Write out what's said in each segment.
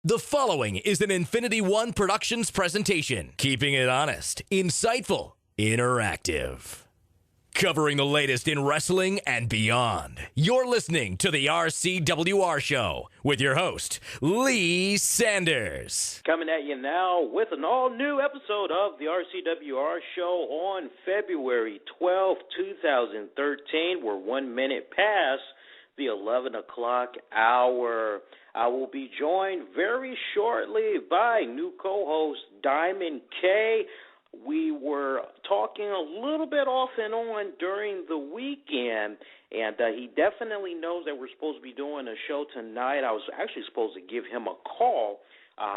The following is an Infinity One Productions presentation, keeping it honest, insightful, interactive. Covering the latest in wrestling and beyond. You're listening to the RCWR Show with your host, Lee Sanders. Coming at you now with an all-new episode of the RCWR Show on February 12, 2013. We're 1 minute past the 11 o'clock hour. I will be joined very shortly by new co-host Diamond K. We were talking a little bit off and on during the weekend, and he definitely knows that we're supposed to be doing a show tonight. I was actually supposed to give him a call,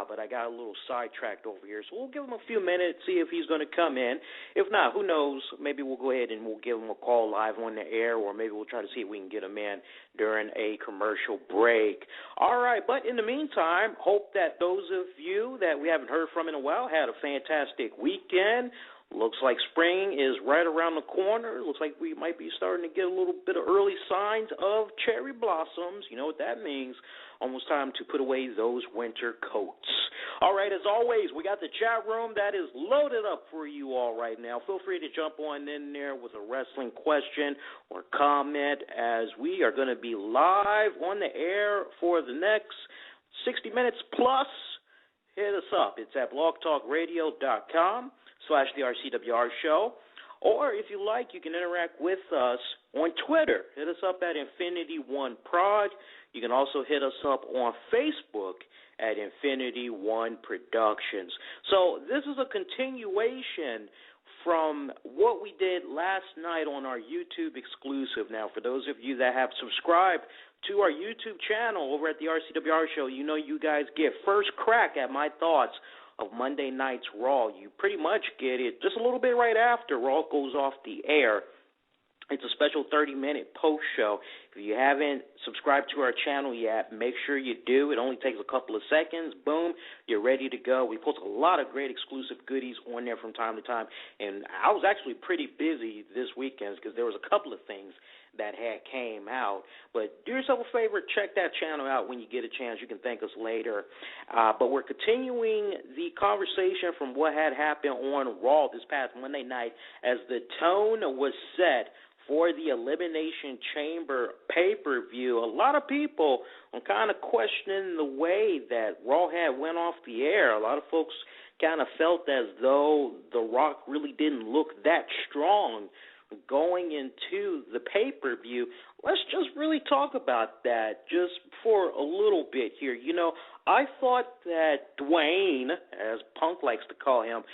but I got a little sidetracked over here. So we'll give him a few minutes, see if he's going to come in. If not, who knows? Maybe we'll go ahead and we'll give him a call live on the air, or maybe we'll try to see if we can get him in during a commercial break. All right, but in the meantime, hope that those of you that we haven't heard from in a while had a fantastic weekend. Looks like spring is right around the corner. Looks like we might be starting to get a little bit of early signs of cherry blossoms. You know what that means. Almost time to put away those winter coats. All right, as always, we got the chat room that is loaded up for you all right now. Feel free to jump on in there with a wrestling question or comment, as we are going to be live on the air for the next 60 minutes plus. Hit us up. It's at blogtalkradio.com/the RCWR Show. Or if you like, you can interact with us on Twitter. Hit us up at Infinity One Prod. You can also hit us up on Facebook at Infinity One Productions. So this is a continuation from what we did last night on our YouTube exclusive. Now, for those of you that have subscribed to our YouTube channel over at the RCWR Show, you know you guys get first crack at my thoughts of Monday night's Raw. You pretty much get it just a little bit right after Raw goes off the air. It's a special 30-minute post show. If you haven't subscribed to our channel yet, make sure you do. It only takes a couple of seconds. Boom, you're ready to go. We post a lot of great exclusive goodies on there from time to time. And I was actually pretty busy this weekend because there was a couple of things that had came out. But do yourself a favor, check that channel out when you get a chance. You can thank us later. But we're continuing the conversation from what had happened on Raw this past Monday night, as the tone was set for the Elimination Chamber pay-per-view. A lot of people are kind of questioning the way that Raw had went off the air. A lot of folks kind of felt as though The Rock really didn't look that strong going into the pay-per-view. Let's just really talk about that just for a little bit here. You know, I thought that Dwayne, as Punk likes to call him,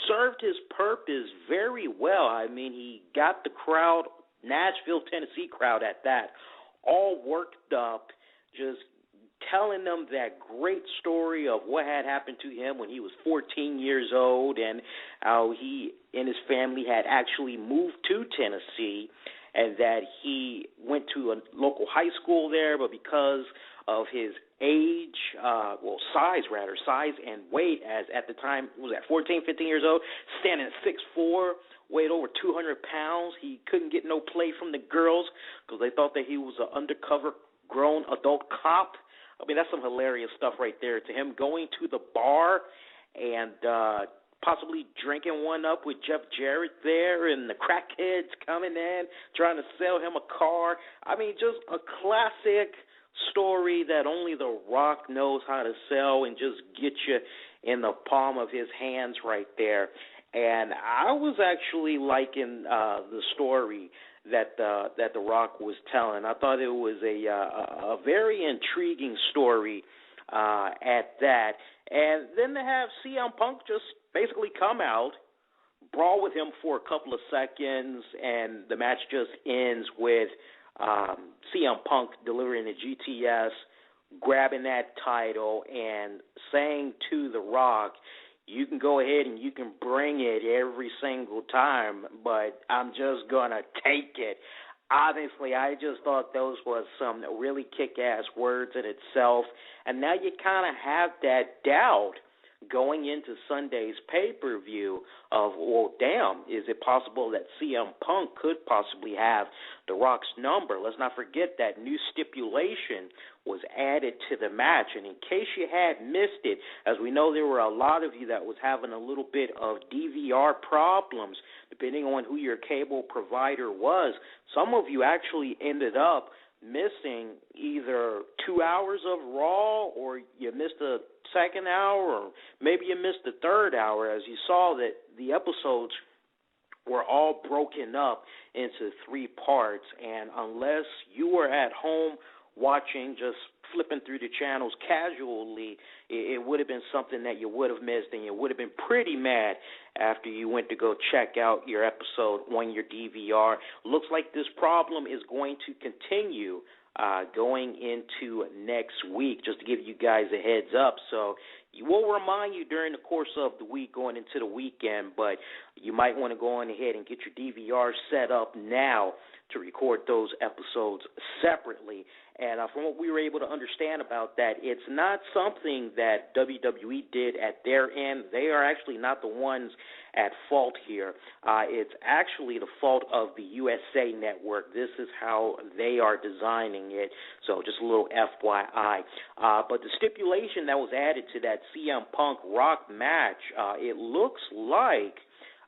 served his purpose very well. I mean, he got the crowd, Nashville, Tennessee crowd at that, all worked up, just telling them that great story of what had happened to him when he was 14 years old, and how he and his family had actually moved to Tennessee, and that he went to a local high school there, but because of his age, size and weight, as at the time, was at 14, 15 years old, standing at 6'4", weighed over 200 pounds. He couldn't get no play from the girls because they thought that he was an undercover grown adult cop. I mean, that's some hilarious stuff right there. To him going to the bar and possibly drinking one up with Jeff Jarrett there, and the crackheads coming in trying to sell him a car. I mean, just a classic story that only The Rock knows how to sell and just get you in the palm of his hands right there. And I was actually liking the story that The Rock was telling. I thought it was a very intriguing story at that. And then to have CM Punk just basically come out, brawl with him for a couple of seconds, and the match just ends with CM Punk delivering the GTS, grabbing that title, and saying to The Rock, you can go ahead and you can bring it every single time, but I'm just going to take it. Obviously, I just thought those was some really kick-ass words in itself, and now you kind of have that doubt going into Sunday's pay-per-view of, well, damn, is it possible that CM Punk could possibly have The Rock's number? Let's not forget that new stipulation was added to the match. And in case you had missed it, as we know there were a lot of you that was having a little bit of DVR problems, depending on who your cable provider was. Some of you actually ended up missing either 2 hours of Raw, or you missed the second hour, or maybe you missed the third hour, as you saw that the episodes were all broken up into 3 parts. And unless you were at home watching, just flipping through the channels casually, it would have been something that you would have missed, and you would have been pretty mad after you went to go check out your episode on your DVR. Looks like this problem is going to continue going into next week, just to give you guys a heads up. So we'll remind you during the course of the week going into the weekend, but you might want to go on ahead and get your DVR set up now to record those episodes separately. And from what we were able to understand about that, it's not something that WWE did at their end. They are actually not the ones at fault here. It's actually the fault of the USA Network. This is how they are designing it. So just a little FYI. But the stipulation that was added to that CM Punk Rock match, it looks like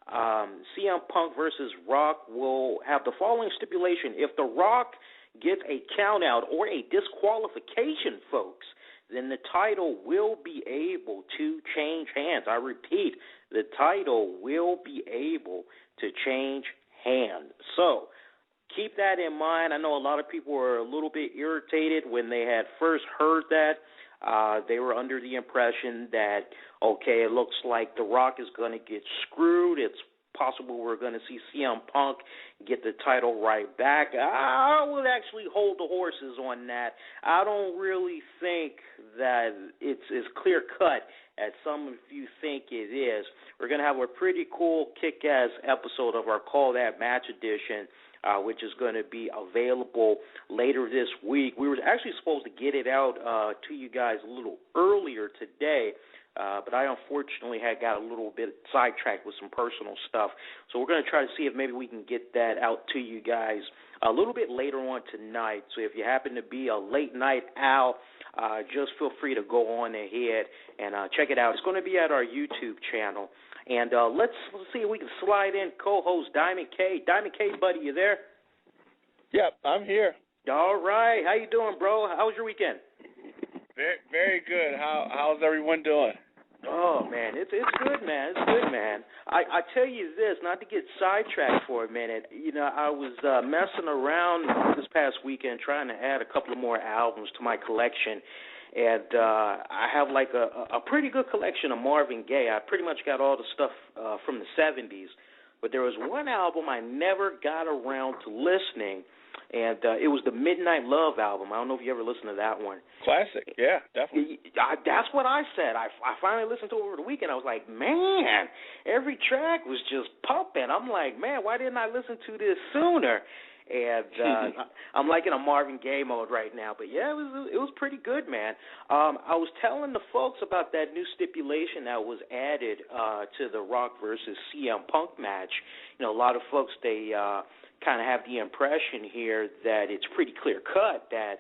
CM Punk versus Rock will have the following stipulation. If The Rock gets a count-out or a disqualification, folks, then the title will be able to change hands. I repeat, the title will be able to change hands. So keep that in mind. I know a lot of people were a little bit irritated when they had first heard that. They were under the impression that, okay, it looks like The Rock is going to get screwed. It's possible we're going to see CM Punk get the title right back. I would actually hold the horses on that. I don't really think that it's as clear-cut as some of you think it is. We're going to have a pretty cool kick-ass episode of our Call That Match edition, which is going to be available later this week. We were actually supposed to get it out to you guys a little earlier today, but I unfortunately had got a little bit sidetracked with some personal stuff. So we're going to try to see if maybe we can get that out to you guys a little bit later on tonight. So if you happen to be a late night owl, just feel free to go on ahead and check it out. It's going to be at our YouTube channel. And let's see if we can slide in co-host Diamond K. Diamond K, buddy, you there? Yep, I'm here. All right. How you doing, bro? How was your weekend? Very, very good. How's everyone doing? Oh, man, it's good, man. It's good, man. I tell you this, not to get sidetracked for a minute. You know, I was messing around this past weekend trying to add a couple of more albums to my collection. And I have like a pretty good collection of Marvin Gaye. I pretty much got all the stuff from the 70s. But there was one album I never got around to listening, and it was the Midnight Love album. I don't know if you ever listened to that one. Classic, yeah, definitely. That's what I said. I finally listened to it over the weekend. I was like, man, every track was just pumping. I'm like, man, why didn't I listen to this sooner? And I'm like in a Marvin Gaye mode right now. But, yeah, it was pretty good, man. I was telling the folks about that new stipulation that was added to the Rock versus CM Punk match. You know, a lot of folks, they kind of have the impression here that it's pretty clear-cut that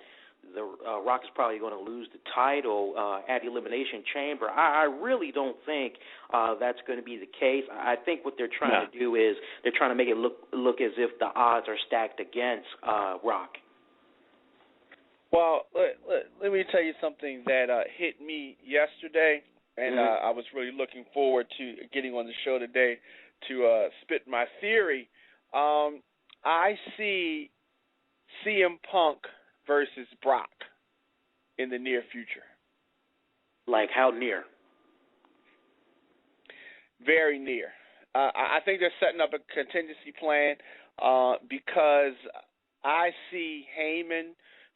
the Rock is probably going to lose the title at Elimination Chamber. I really don't think that's going to be the case. I think what they're trying to do is they're trying to make it look as if the odds are stacked against Rock. Well, let me tell you something that hit me yesterday, and I was really looking forward to getting on the show today to spit my theory. I see CM Punk versus Brock in the near future. Like how near? Very near. I think they're setting up a contingency plan because I see Heyman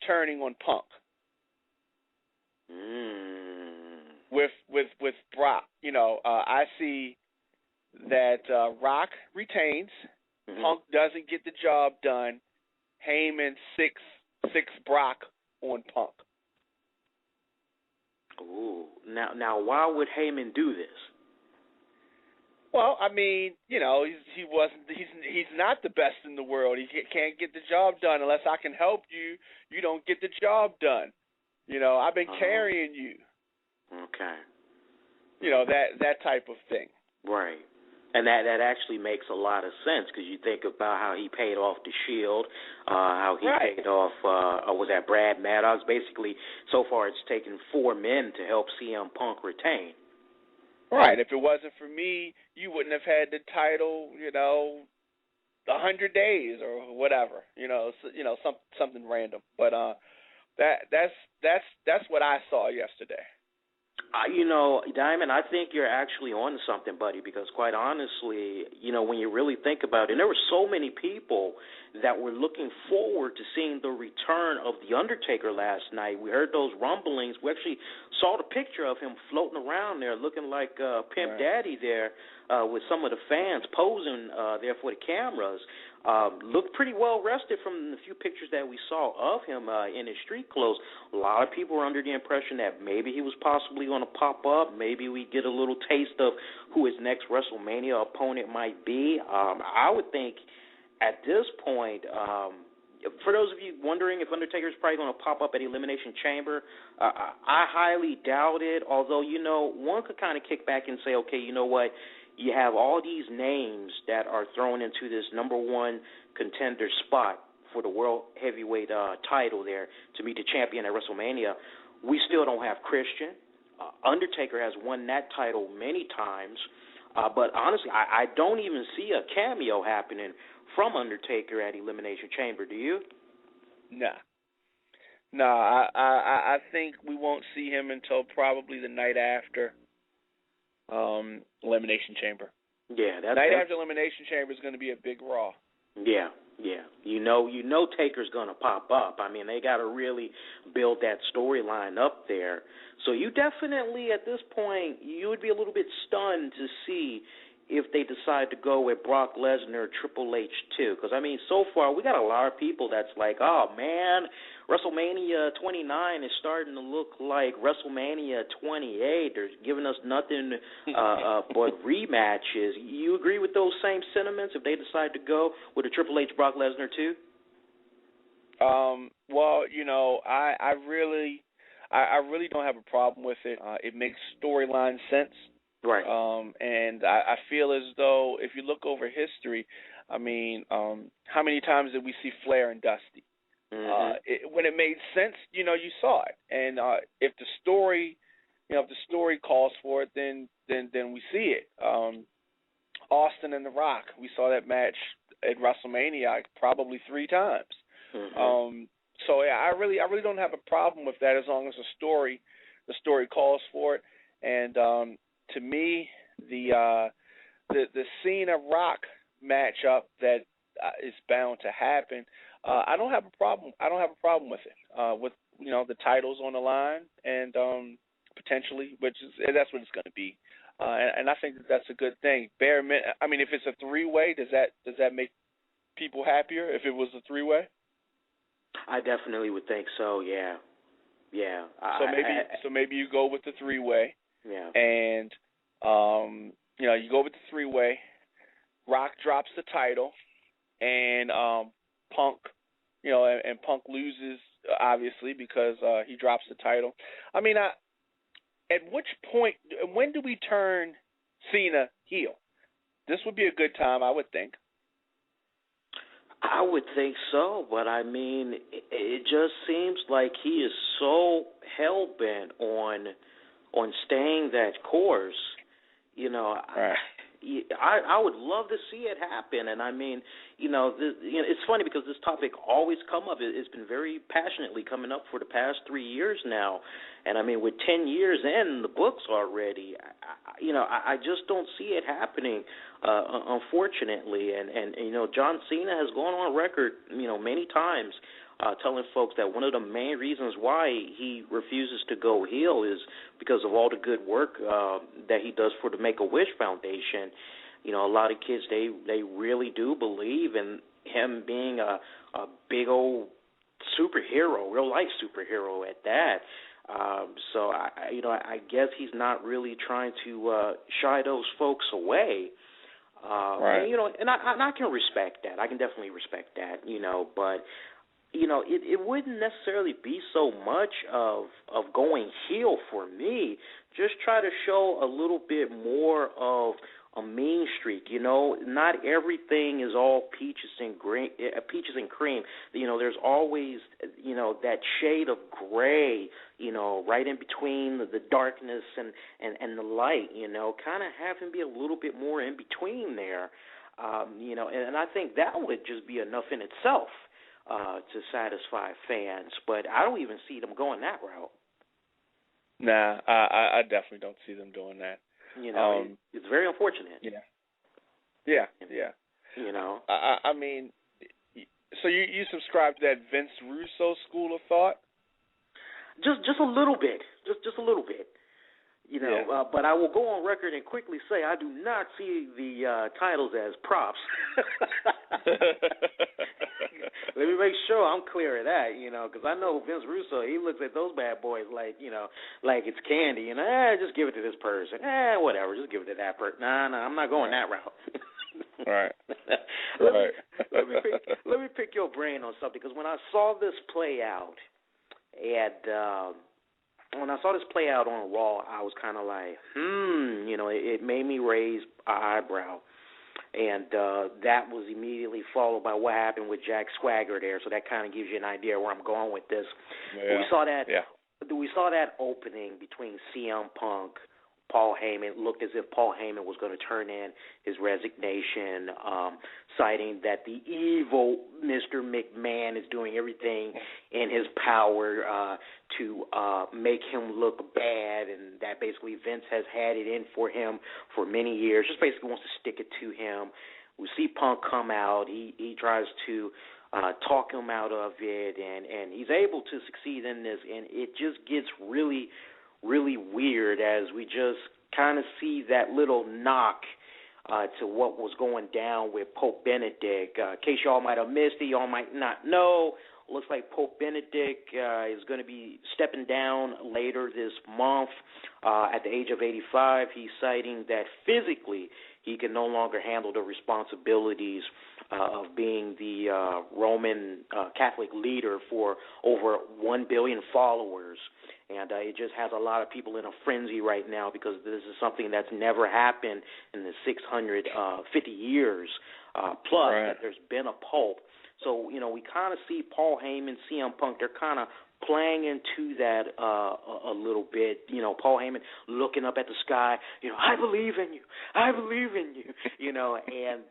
turning on Punk with Brock. You know, I see that Rock retains. Punk doesn't get the job done. Heyman six Brock on Punk. Ooh. Now, why would Heyman do this? Well, I mean, he's not the best in the world. He can't get the job done unless I can help you. You don't get the job done. I've been carrying you. Okay. That type of thing. Right. And that actually makes a lot of sense because you think about how he paid off the Shield, how he paid off, was that Brad Maddox? Basically, so far it's taken 4 men to help CM Punk retain. Right. If it wasn't for me, you wouldn't have had the title, 100 days or whatever, something random. But that's what I saw yesterday. Diamond, I think you're actually on something, buddy, because quite honestly, when you really think about it, and there were so many people that were looking forward to seeing the return of The Undertaker last night. We heard those rumblings. We actually saw the picture of him floating around there looking like Pimp Daddy there with some of the fans posing there for the cameras. Looked pretty well rested from the few pictures that we saw of him in his street clothes. A lot of people were under the impression that maybe he was possibly going to pop up. Maybe we get a little taste of who his next WrestleMania opponent might be. I would think at this point, for those of you wondering if Undertaker's probably going to pop up at Elimination Chamber, I highly doubt it, although, one could kind of kick back and say, okay, you know what? You have all these names that are thrown into this number one contender spot for the World Heavyweight title there to meet the champion at WrestleMania. We still don't have Christian. Undertaker has won that title many times. But honestly, I don't even see a cameo happening from Undertaker at Elimination Chamber. Do you? No, I think we won't see him until probably the night after Elimination Chamber. Yeah, night after Elimination Chamber is going to be a big Raw. Yeah. You know Taker's going to pop up. I mean, they got to really build that storyline up there. So you definitely, at this point, you would be a little bit stunned to see if they decide to go with Brock Lesnar or Triple H too. Because, I mean, so far we got a lot of people that's like, oh, man, WrestleMania 29 is starting to look like WrestleMania 28. They're giving us nothing but rematches. You agree with those same sentiments if they decide to go with a Triple H Brock Lesnar too? Well, I really don't have a problem with it. It makes storyline sense. Right. And I feel as though if you look over history, I mean, how many times did we see Flair and Dusty? Mm-hmm. When it made sense, you saw it. And if the story calls for it, then we see it. Austin and The Rock, we saw that match at WrestleMania probably 3 times. Mm-hmm. So yeah, I really don't have a problem with that as long as the story calls for it. And to me, the Cena Rock matchup that is bound to happen, I don't have a problem. I don't have a problem with it. With the titles on the line and potentially, that's what it's going to be. And I think that's a good thing. I mean, if it's a 3-way, does that make people happier? If it was a 3-way, I definitely would think so. Yeah. So maybe you go with the 3-way. Yeah. And you go with the 3-way. Rock drops the title, and Punk, and Punk loses obviously because he drops the title. I mean, at which point, when do we turn Cena heel? This would be a good time, I would think. I would think so, but I mean, it just seems like he is so hell-bent on staying that course. Right. I would love to see it happen, and I mean, it's funny because this topic always come up. It's been very passionately coming up for the past 3 years now, and I mean, with 10 years in the books already, I just don't see it happening, unfortunately. And John Cena has gone on record, many times, telling folks that one of the main reasons why he refuses to go heel is because of all the good work that he does for the Make-A-Wish Foundation. A lot of kids, they really do believe in him being a big old superhero, real-life superhero at that. So I guess he's not really trying to shy those folks away. Right. And I can respect that. I can definitely respect that. But it wouldn't necessarily be so much of going heel for me. Just try to show a little bit more of a mean streak. Not everything is all peaches and cream. There's always that shade of gray. Right in between the darkness and the light. Kind of have him be a little bit more in between there. And I think that would just be enough in itself to satisfy fans. But I don't even see them going that route. Nah, I definitely don't see them doing that. It's very unfortunate. Yeah. I mean, so you subscribe to that Vince Russo school of thought? Just a little bit. Just a little bit. But I will go on record and quickly say I do not see the titles as props. Let me make sure I'm clear of that, because I know Vince Russo, he looks at those bad boys like it's candy, just give it to this person. Whatever, just give it to that person. Nah, I'm not going that route. Right. Let me pick your brain on something, because when I saw this play out, when I saw this play out on Raw, I was kind of like, it made me raise an eyebrow. And that was immediately followed by what happened with Jack Swagger there. So that kind of gives you an idea where I'm going with this. Yeah. We saw that opening between CM Punk, Paul Heyman. It looked as if Paul Heyman was going to turn in his resignation, citing that the evil Mr. McMahon is doing everything in his power to make him look bad, and that basically Vince has had it in for him for many years, just basically wants to stick it to him. We see Punk come out. He tries to talk him out of it, and he's able to succeed in this, and it just gets really, really weird as we just kind of see that little knock to what was going down with Pope Benedict. In case y'all might have missed it, y'all might not know, looks like Pope Benedict is going to be stepping down later this month at the age of 85. He's citing that physically he can no longer handle the responsibilities of being the Roman Catholic leader for over 1 billion followers. And it just has a lot of people in a frenzy right now because this is something that's never happened in the 650 years plus right. that there's been a pope. So, we kind of see Paul Heyman, CM Punk, they're kind of playing into that a little bit. Paul Heyman looking up at the sky, I believe in you. I believe in you, and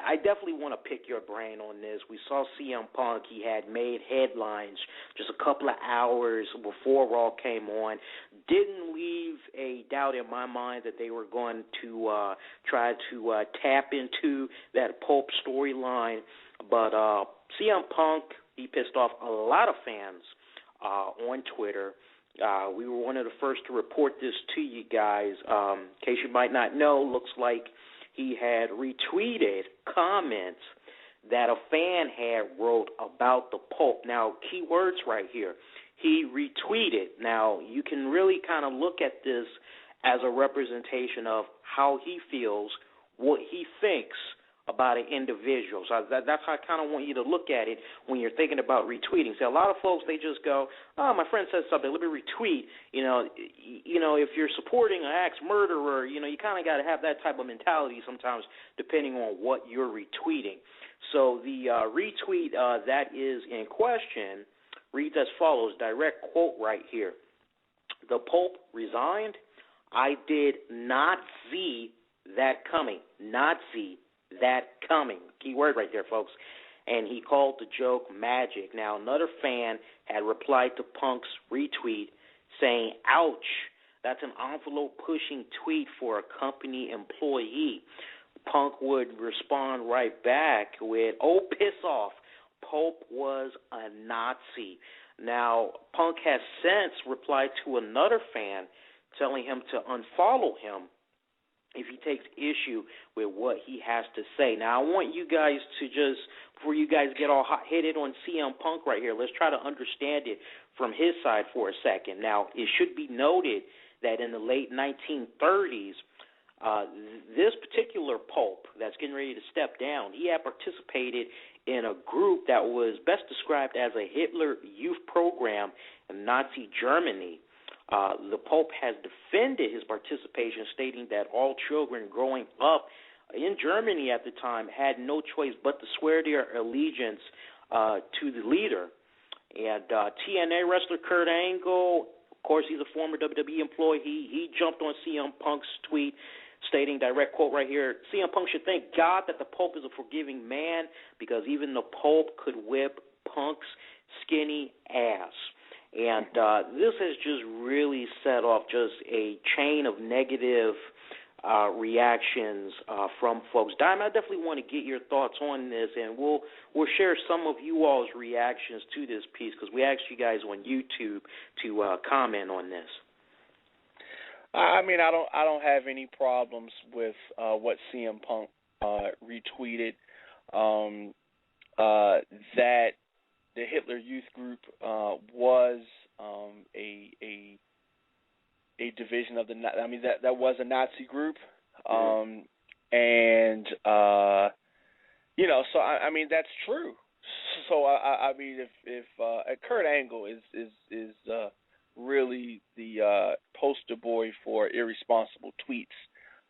I definitely want to pick your brain on this. We saw CM Punk. He had made headlines just a couple of hours before Raw came on. Didn't leave a doubt in my mind that they were going to try to tap into that Pope storyline. But CM Punk, he pissed off a lot of fans on Twitter. We were one of the first to report this to you guys. In case you might not know, looks like he had retweeted comments that a fan had wrote about the Pope. Now, key words right here. He retweeted. Now, you can really kind of look at this as a representation of how he feels, what he thinks about an individual. So that's how I kind of want you to look at it when you're thinking about retweeting. So a lot of folks, they just go, oh, my friend said something, let me retweet. If you're supporting an axe murderer, you kind of got to have that type of mentality sometimes depending on what you're retweeting. So the retweet that is in question reads as follows, direct quote right here. The Pope resigned. I did not see that coming. Not see that coming. Key word right there, folks. And he called the joke magic. Now, another fan had replied to Punk's retweet saying, ouch, that's an envelope-pushing tweet for a company employee. Punk would respond right back with, oh, piss off, Pope was a Nazi. Now, Punk has since replied to another fan telling him to unfollow him if he takes issue with what he has to say. Now, I want you guys to just, before you guys get all hot-headed on CM Punk right here, let's try to understand it from his side for a second. Now, it should be noted that in the late 1930s, this particular Pope that's getting ready to step down, he had participated in a group that was best described as a Hitler youth program in Nazi Germany. The Pope has defended his participation, stating that all children growing up in Germany at the time had no choice but to swear their allegiance to the leader. And TNA wrestler Kurt Angle, of course, he's a former WWE employee. He jumped on CM Punk's tweet, stating, direct quote right here, CM Punk should thank God that the Pope is a forgiving man because even the Pope could whip Punk's skinny ass. And this has just really set off just a chain of negative reactions from folks. Diamond, I definitely want to get your thoughts on this, and we'll share some of you all's reactions to this piece because we asked you guys on YouTube to comment on this. I mean, I don't have any problems with what CM Punk retweeted. That the Hitler Youth Group was a division of the. I mean, that was a Nazi group, and you know, so I mean that's true. So I mean, if Kurt Angle is really the poster boy for irresponsible tweets,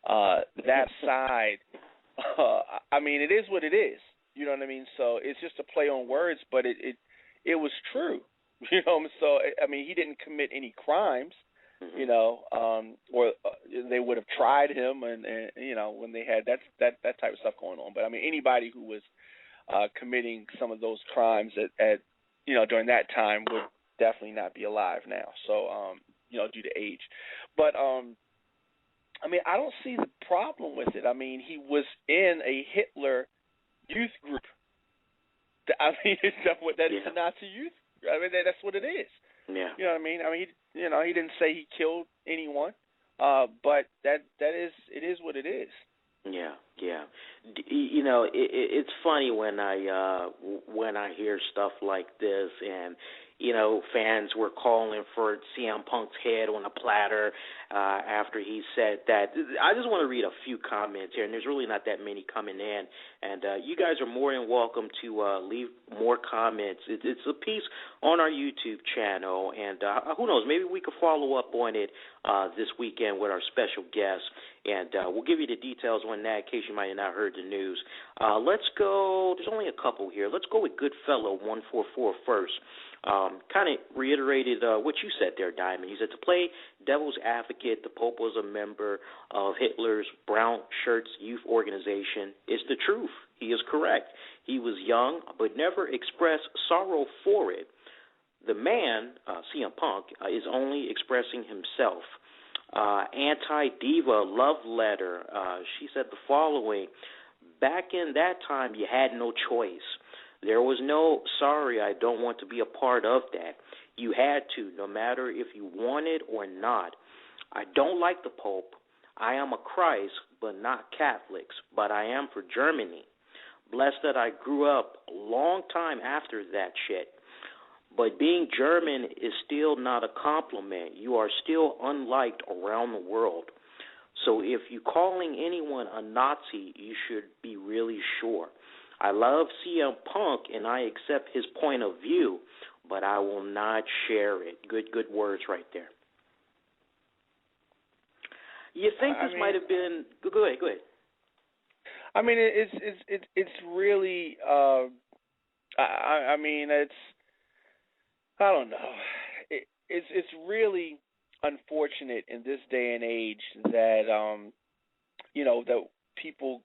that side, I mean, it is what it is. You know what I mean? So it's just a play on words, but it was true. You know, so I mean, he didn't commit any crimes, you know, or they would have tried him, and you know, when they had that type of stuff going on. But I mean, anybody who was committing some of those crimes at you know during that time would definitely not be alive now. So you know, due to age. But I mean, I don't see the problem with it. I mean, he was in a Hitler youth group. I mean, that is a Nazi youth. I mean, that's what it is. Yeah. You know what I mean? I mean, he didn't say he killed anyone, but it is what it is. Yeah, yeah. You know, it's funny when I hear stuff like this, and you know, fans were calling for CM Punk's head on a platter after he said that. I just want to read a few comments here, and there's really not that many coming in. And you guys are more than welcome to leave more comments. It's a piece on our YouTube channel, and who knows, maybe we could follow up on it this weekend with our special guest, and we'll give you the details on that in case you might have not heard the news. Let's go. There's only a couple here. Let's go with Goodfellow 144 first. Kind of reiterated what you said there, Diamond. He said, to play devil's advocate, the Pope was a member of Hitler's Brown Shirts youth organization. It's the truth. He is correct. He was young, but never expressed sorrow for it. The man, CM Punk, is only expressing himself. Anti-Diva love letter. She said the following: back in that time, you had no choice. There was no, sorry, I don't want to be a part of that. You had to, no matter if you wanted or not. I don't like the Pope. I am a Christ, but not Catholics, but I am for Germany. Blessed that I grew up a long time after that shit. But being German is still not a compliment. You are still unliked around the world. So if you're calling anyone a Nazi, you should be really sure. I love CM Punk, and I accept his point of view, but I will not share it. Good words right there. You think this might have been? Go ahead. I mean, it's really. I mean, it's. I don't know. It's really unfortunate in this day and age that you know, that people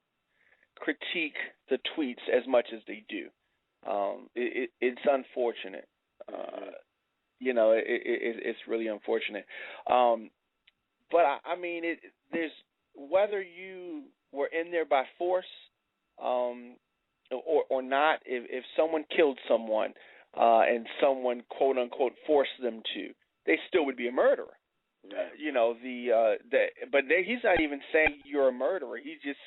critique the tweets as much as they do. It's unfortunate. You know, it's really unfortunate. But I mean, there's whether you were in there by force or not. If someone killed someone and someone quote unquote forced them to, they still would be a murderer. But he's not even saying you're a murderer. He just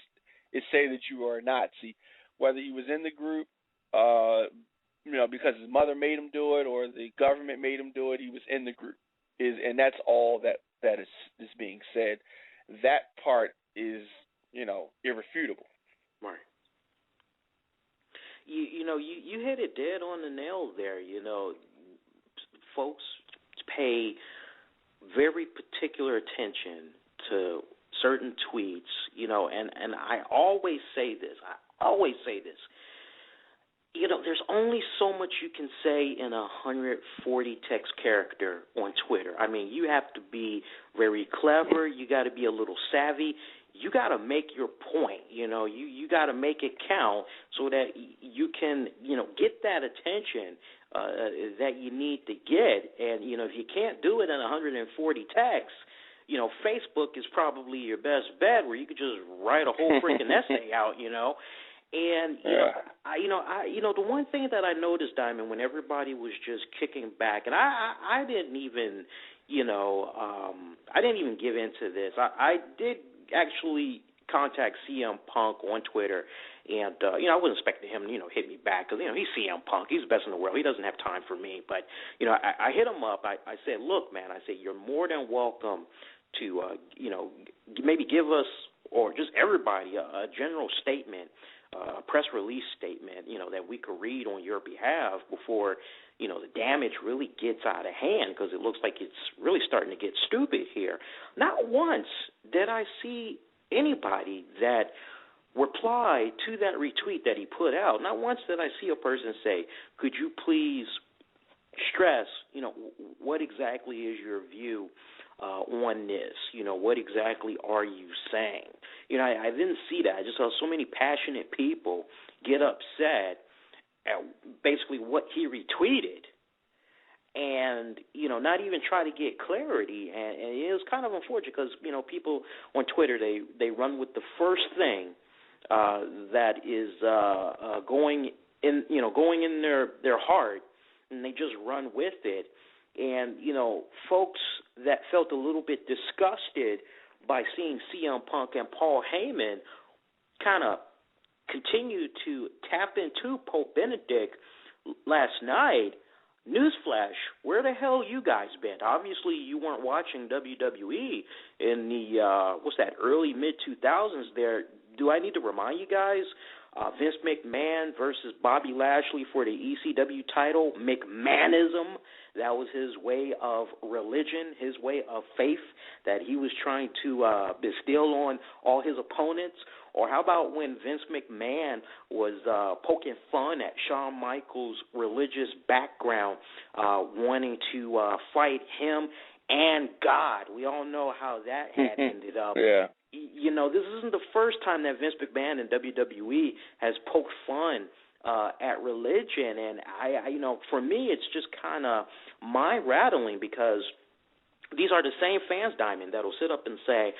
is saying that you are a Nazi. Whether he was in the group, because his mother made him do it or the government made him do it, he was in the group. And that's all that is being said. That part is, irrefutable. Right. You hit it dead on the nail there. Folks pay very particular attention to certain tweets, and I always say this. There's only so much you can say in 140 text character on Twitter. I mean, you have to be very clever. You got to be a little savvy. You got to make your point. You got to make it count so that you can, get that attention that you need to get. And if you can't do it in 140 texts, Facebook is probably your best bet, where you could just write a whole freaking essay out. And the one thing that I noticed, Diamond, when everybody was just kicking back, and I didn't even, I didn't even give into this. I did actually contact CM Punk on Twitter, and I wasn't expecting him, hit me back because he's CM Punk, he's the best in the world, he doesn't have time for me. But I hit him up. I said, look, man, I said you're more than welcome to, maybe give us or just everybody a general statement. A press release statement, that we could read on your behalf before, the damage really gets out of hand, because it looks like it's really starting to get stupid here. Not once did I see anybody that replied to that retweet that he put out. Not once did I see a person say, could you please stress, what exactly is your view on this? What exactly are you saying? I didn't see that. I just saw so many passionate people get upset at basically what he retweeted and, not even try to get clarity. And it was kind of unfortunate because, people on Twitter, they run with the first thing that is going in their heart, and they just run with it. And, folks that felt a little bit disgusted by seeing CM Punk and Paul Heyman kind of continue to tap into Pope Benedict last night, newsflash, where the hell you guys been? Obviously, you weren't watching WWE in the, early, mid-2000s there. Do I need to remind you guys? Vince McMahon versus Bobby Lashley for the ECW title. McMahonism, that was his way of religion, his way of faith that he was trying to bestow on all his opponents. Or how about when Vince McMahon was poking fun at Shawn Michaels' religious background, wanting to fight him and God. We all know how that had ended up. Yeah. This isn't the first time that Vince McMahon and WWE has poked fun at religion, and I for me, it's just kind of mind-rattling because these are the same fans, Diamond, that'll sit up and say,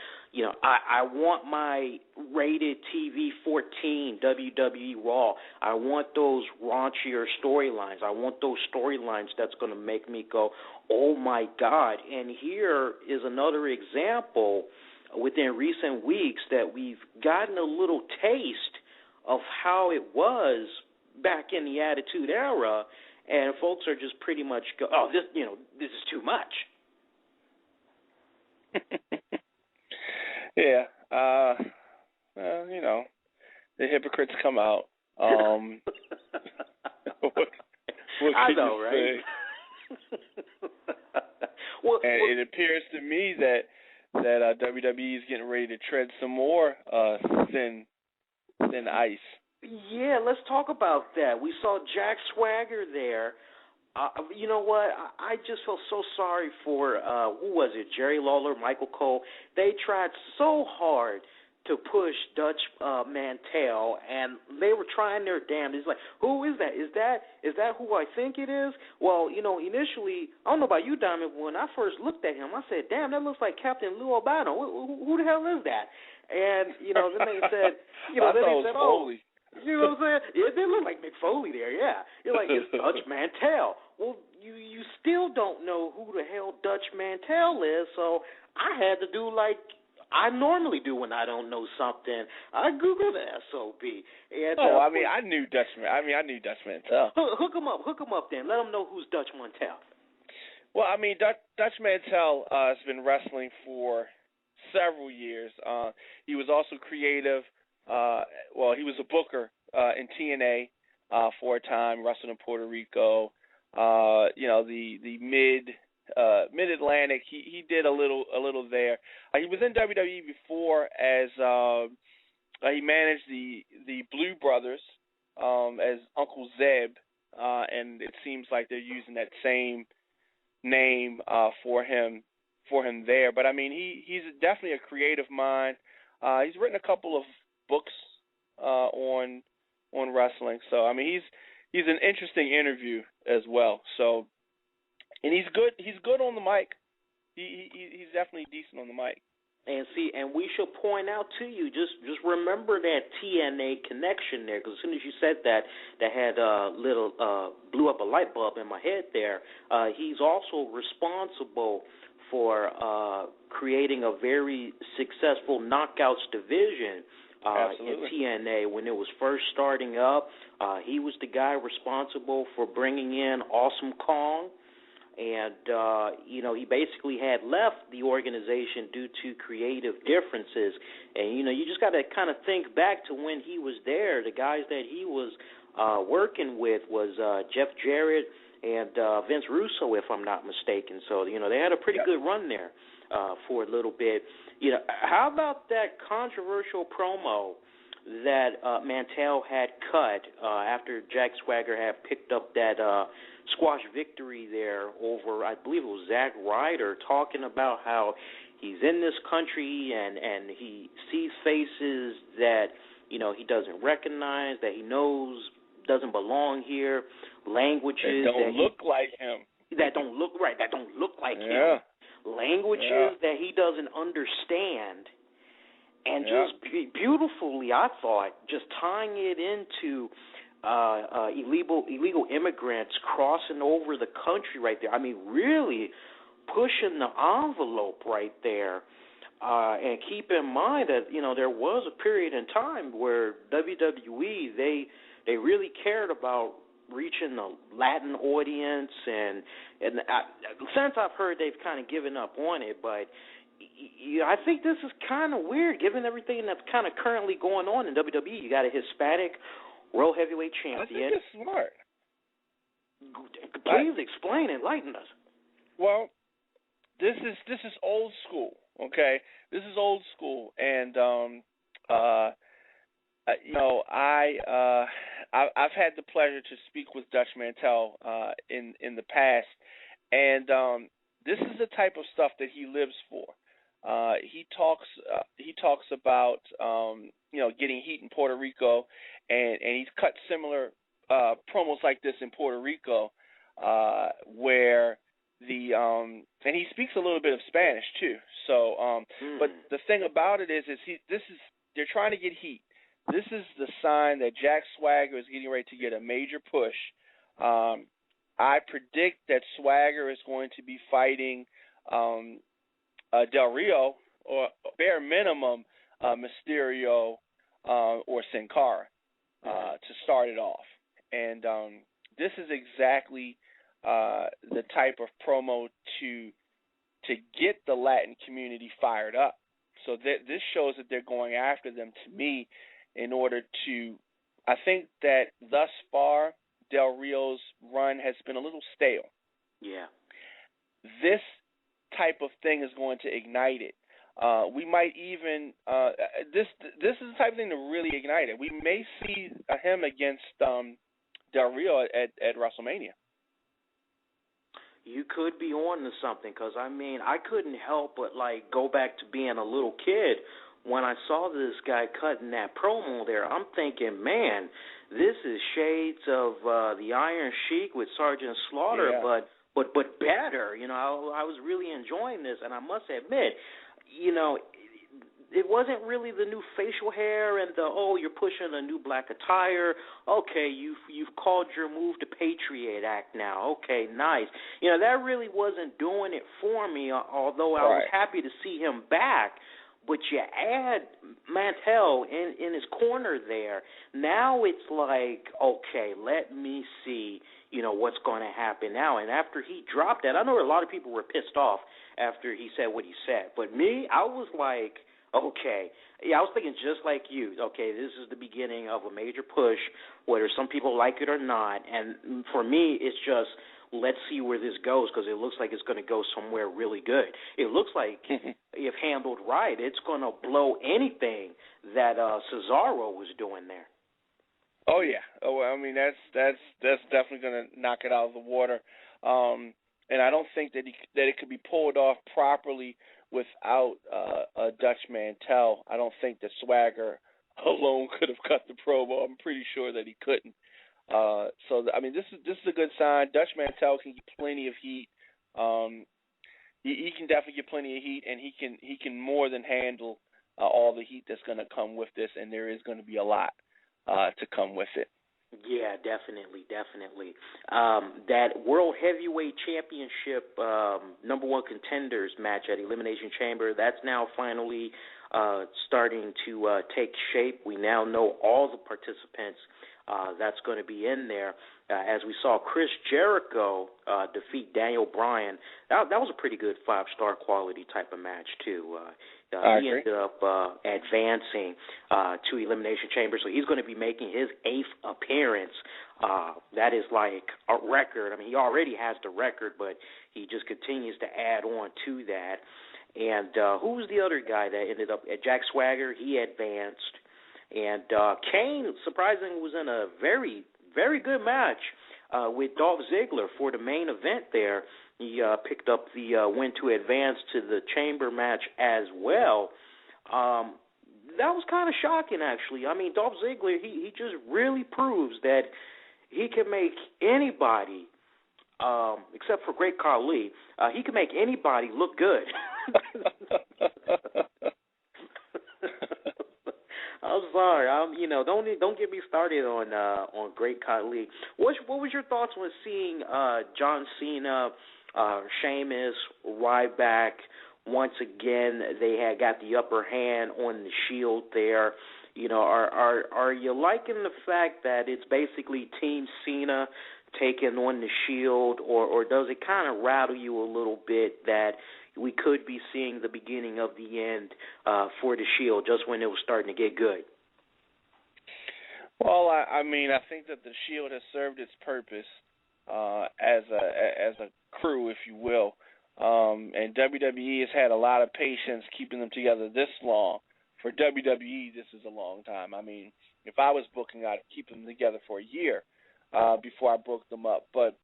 I want my rated TV 14 WWE Raw. I want those raunchier storylines. I want those storylines that's going to make me go, oh, my God. And here is another example within recent weeks that we've gotten a little taste of how it was back in the Attitude Era, and folks are just pretty much go, oh, this is too much. Yeah. The hypocrites come out. What I know, right? It appears to me that WWE is getting ready to tread some more thin ice. Yeah, let's talk about that. We saw Jack Swagger there. You know what? I just felt so sorry for, who was it, Jerry Lawler, Michael Cole. They tried so hard to push Dutch Mantel, and they were trying their damnedest. It's like, who is that? Is that who I think it is? Well, initially, I don't know about you, Diamond, but when I first looked at him, I said, damn, that looks like Captain Lou Albano. Who the hell is that? And, then they said, Foley. You know what I'm saying? It did look like Mick Foley there, yeah. You're like, it's Dutch Mantel. Well, you still don't know who the hell Dutch Mantel is, so I had to do like I normally do when I don't know something. I Googled the SOB. And, I knew Dutch Mantel. Hook him up then. Let him know who's Dutch Mantel. Well, I mean, Dutch Mantel has been wrestling for several years. He was also creative. He was a booker in TNA for a time, wrestled in Puerto Rico. The mid-Atlantic. He did a little there. He was in WWE before as he managed the Blue Brothers as Uncle Zeb, and it seems like they're using that same name for him there. But I mean, he's definitely a creative mind. He's written a couple of books on wrestling. So I mean, he's an interesting interview as well. So, and he's good on the mic. He's definitely decent on the mic. And we should point out to you, just remember that TNA connection there, because as soon as you said that had blew up a light bulb in my head there. He's also responsible for creating a very successful knockouts division in TNA when it was first starting up. He was the guy responsible for bringing in Awesome Kong. And, he basically had left the organization due to creative differences. And, you just got to kind of think back to when he was there. The guys that he was working with was Jeff Jarrett and Vince Russo, if I'm not mistaken. So, they had a pretty good run there for a little bit. How about that controversial promo that Mantel had cut after Jack Swagger had picked up that squash victory there over, I believe it was Zack Ryder, talking about how he's in this country and he sees faces that, he doesn't recognize, that he knows doesn't belong here, languages that don't look like him. That don't look right, that don't look like him. Languages that he doesn't understand. And just beautifully, I thought, just tying it into illegal immigrants crossing over the country right there. I mean, really pushing the envelope right there. And keep in mind that, there was a period in time where WWE, they really cared about reaching the Latin audience. And since I've heard they've kind of given up on it, but I think this is kind of weird, given everything that's kind of currently going on in WWE. You got a Hispanic World Heavyweight Champion. I think it's smart. Please explain, enlighten us. Well, this is old school, okay? This is old school, and I've had the pleasure to speak with Dutch Mantel in the past, and this is the type of stuff that he lives for. He talks about getting heat in Puerto Rico, and he's cut similar promos like this in Puerto Rico, where and he speaks a little bit of Spanish too. So, but the thing about it is they're trying to get heat. This is the sign that Jack Swagger is getting ready to get a major push. I predict that Swagger is going to be fighting Del Rio, or bare minimum Mysterio or Sin Cara to start it off. And this is exactly the type of promo to get the Latin community fired up. So this shows that they're going after them, to me, in order to – I think that thus far Del Rio's run has been a little stale. Yeah. This type of thing is going to ignite it. We might even this is the type of thing to really ignite it. We may see him against Del Rio at WrestleMania. You could be on to something, because, I mean, I couldn't help but, go back to being a little kid when I saw this guy cutting that promo there. I'm thinking, man, this is shades of the Iron Sheik with Sergeant Slaughter, but better. I was really enjoying this, and I must admit, it wasn't really the new facial hair and you're pushing a new black attire. Okay, you've called your move the Patriot Act now. Okay, nice. That really wasn't doing it for me, although I was happy to see him back. But you add Mantel in his corner there. Now it's like, okay, let me see, what's going to happen now. And after he dropped that, I know a lot of people were pissed off after he said what he said. But me, I was like, okay. Yeah, I was thinking just like you. Okay, this is the beginning of a major push, whether some people like it or not. And for me, it's just, let's see where this goes, because it looks like it's going to go somewhere really good. It looks like, if handled right, it's going to blow anything that Cesaro was doing there. Oh yeah. Oh, I mean that's definitely going to knock it out of the water. And I don't think that it could be pulled off properly without a Dutch Mantel. I don't think that Swagger alone could have cut the promo. I'm pretty sure that he couldn't. This is a good sign. Dutch Mantel can get plenty of heat. He can definitely get plenty of heat, and he can more than handle all the heat that's going to come with this, and there is going to be a lot to come with it. Yeah, definitely. That World Heavyweight Championship number one contenders match at Elimination Chamber, that's now finally starting to take shape. We now know all the participants that's going to be in there. As we saw Chris Jericho defeat Daniel Bryan, that was a pretty good 5-star quality type of match, too. He ended up advancing to Elimination Chamber, so he's going to be making his 8th appearance. That is like a record. I mean, he already has the record, but he just continues to add on to that. And who was the other guy that ended up at Jack Swagger? He advanced. And Kane, surprisingly, was in a very, very good match with Dolph Ziggler for the main event there. He picked up the win to advance to the Chamber match as well. That was kind of shocking, actually. I mean, Dolph Ziggler, he just really proves that he can make anybody, except for Great Khali, he can make anybody look good. I'm sorry. Don't get me started on Great Khali. What was your thoughts when seeing John Cena, Sheamus, Ryback? Once again, they had got the upper hand on the Shield there. Are you liking the fact that it's basically Team Cena taking on the Shield, or does it kind of rattle you a little bit that we could be seeing the beginning of the end for the Shield just when it was starting to get good? Well, I think that the Shield has served its purpose as a crew, if you will, and WWE has had a lot of patience keeping them together this long. For WWE, this is a long time. I mean, if I was booking, I'd keep them together for a year before I broke them up. But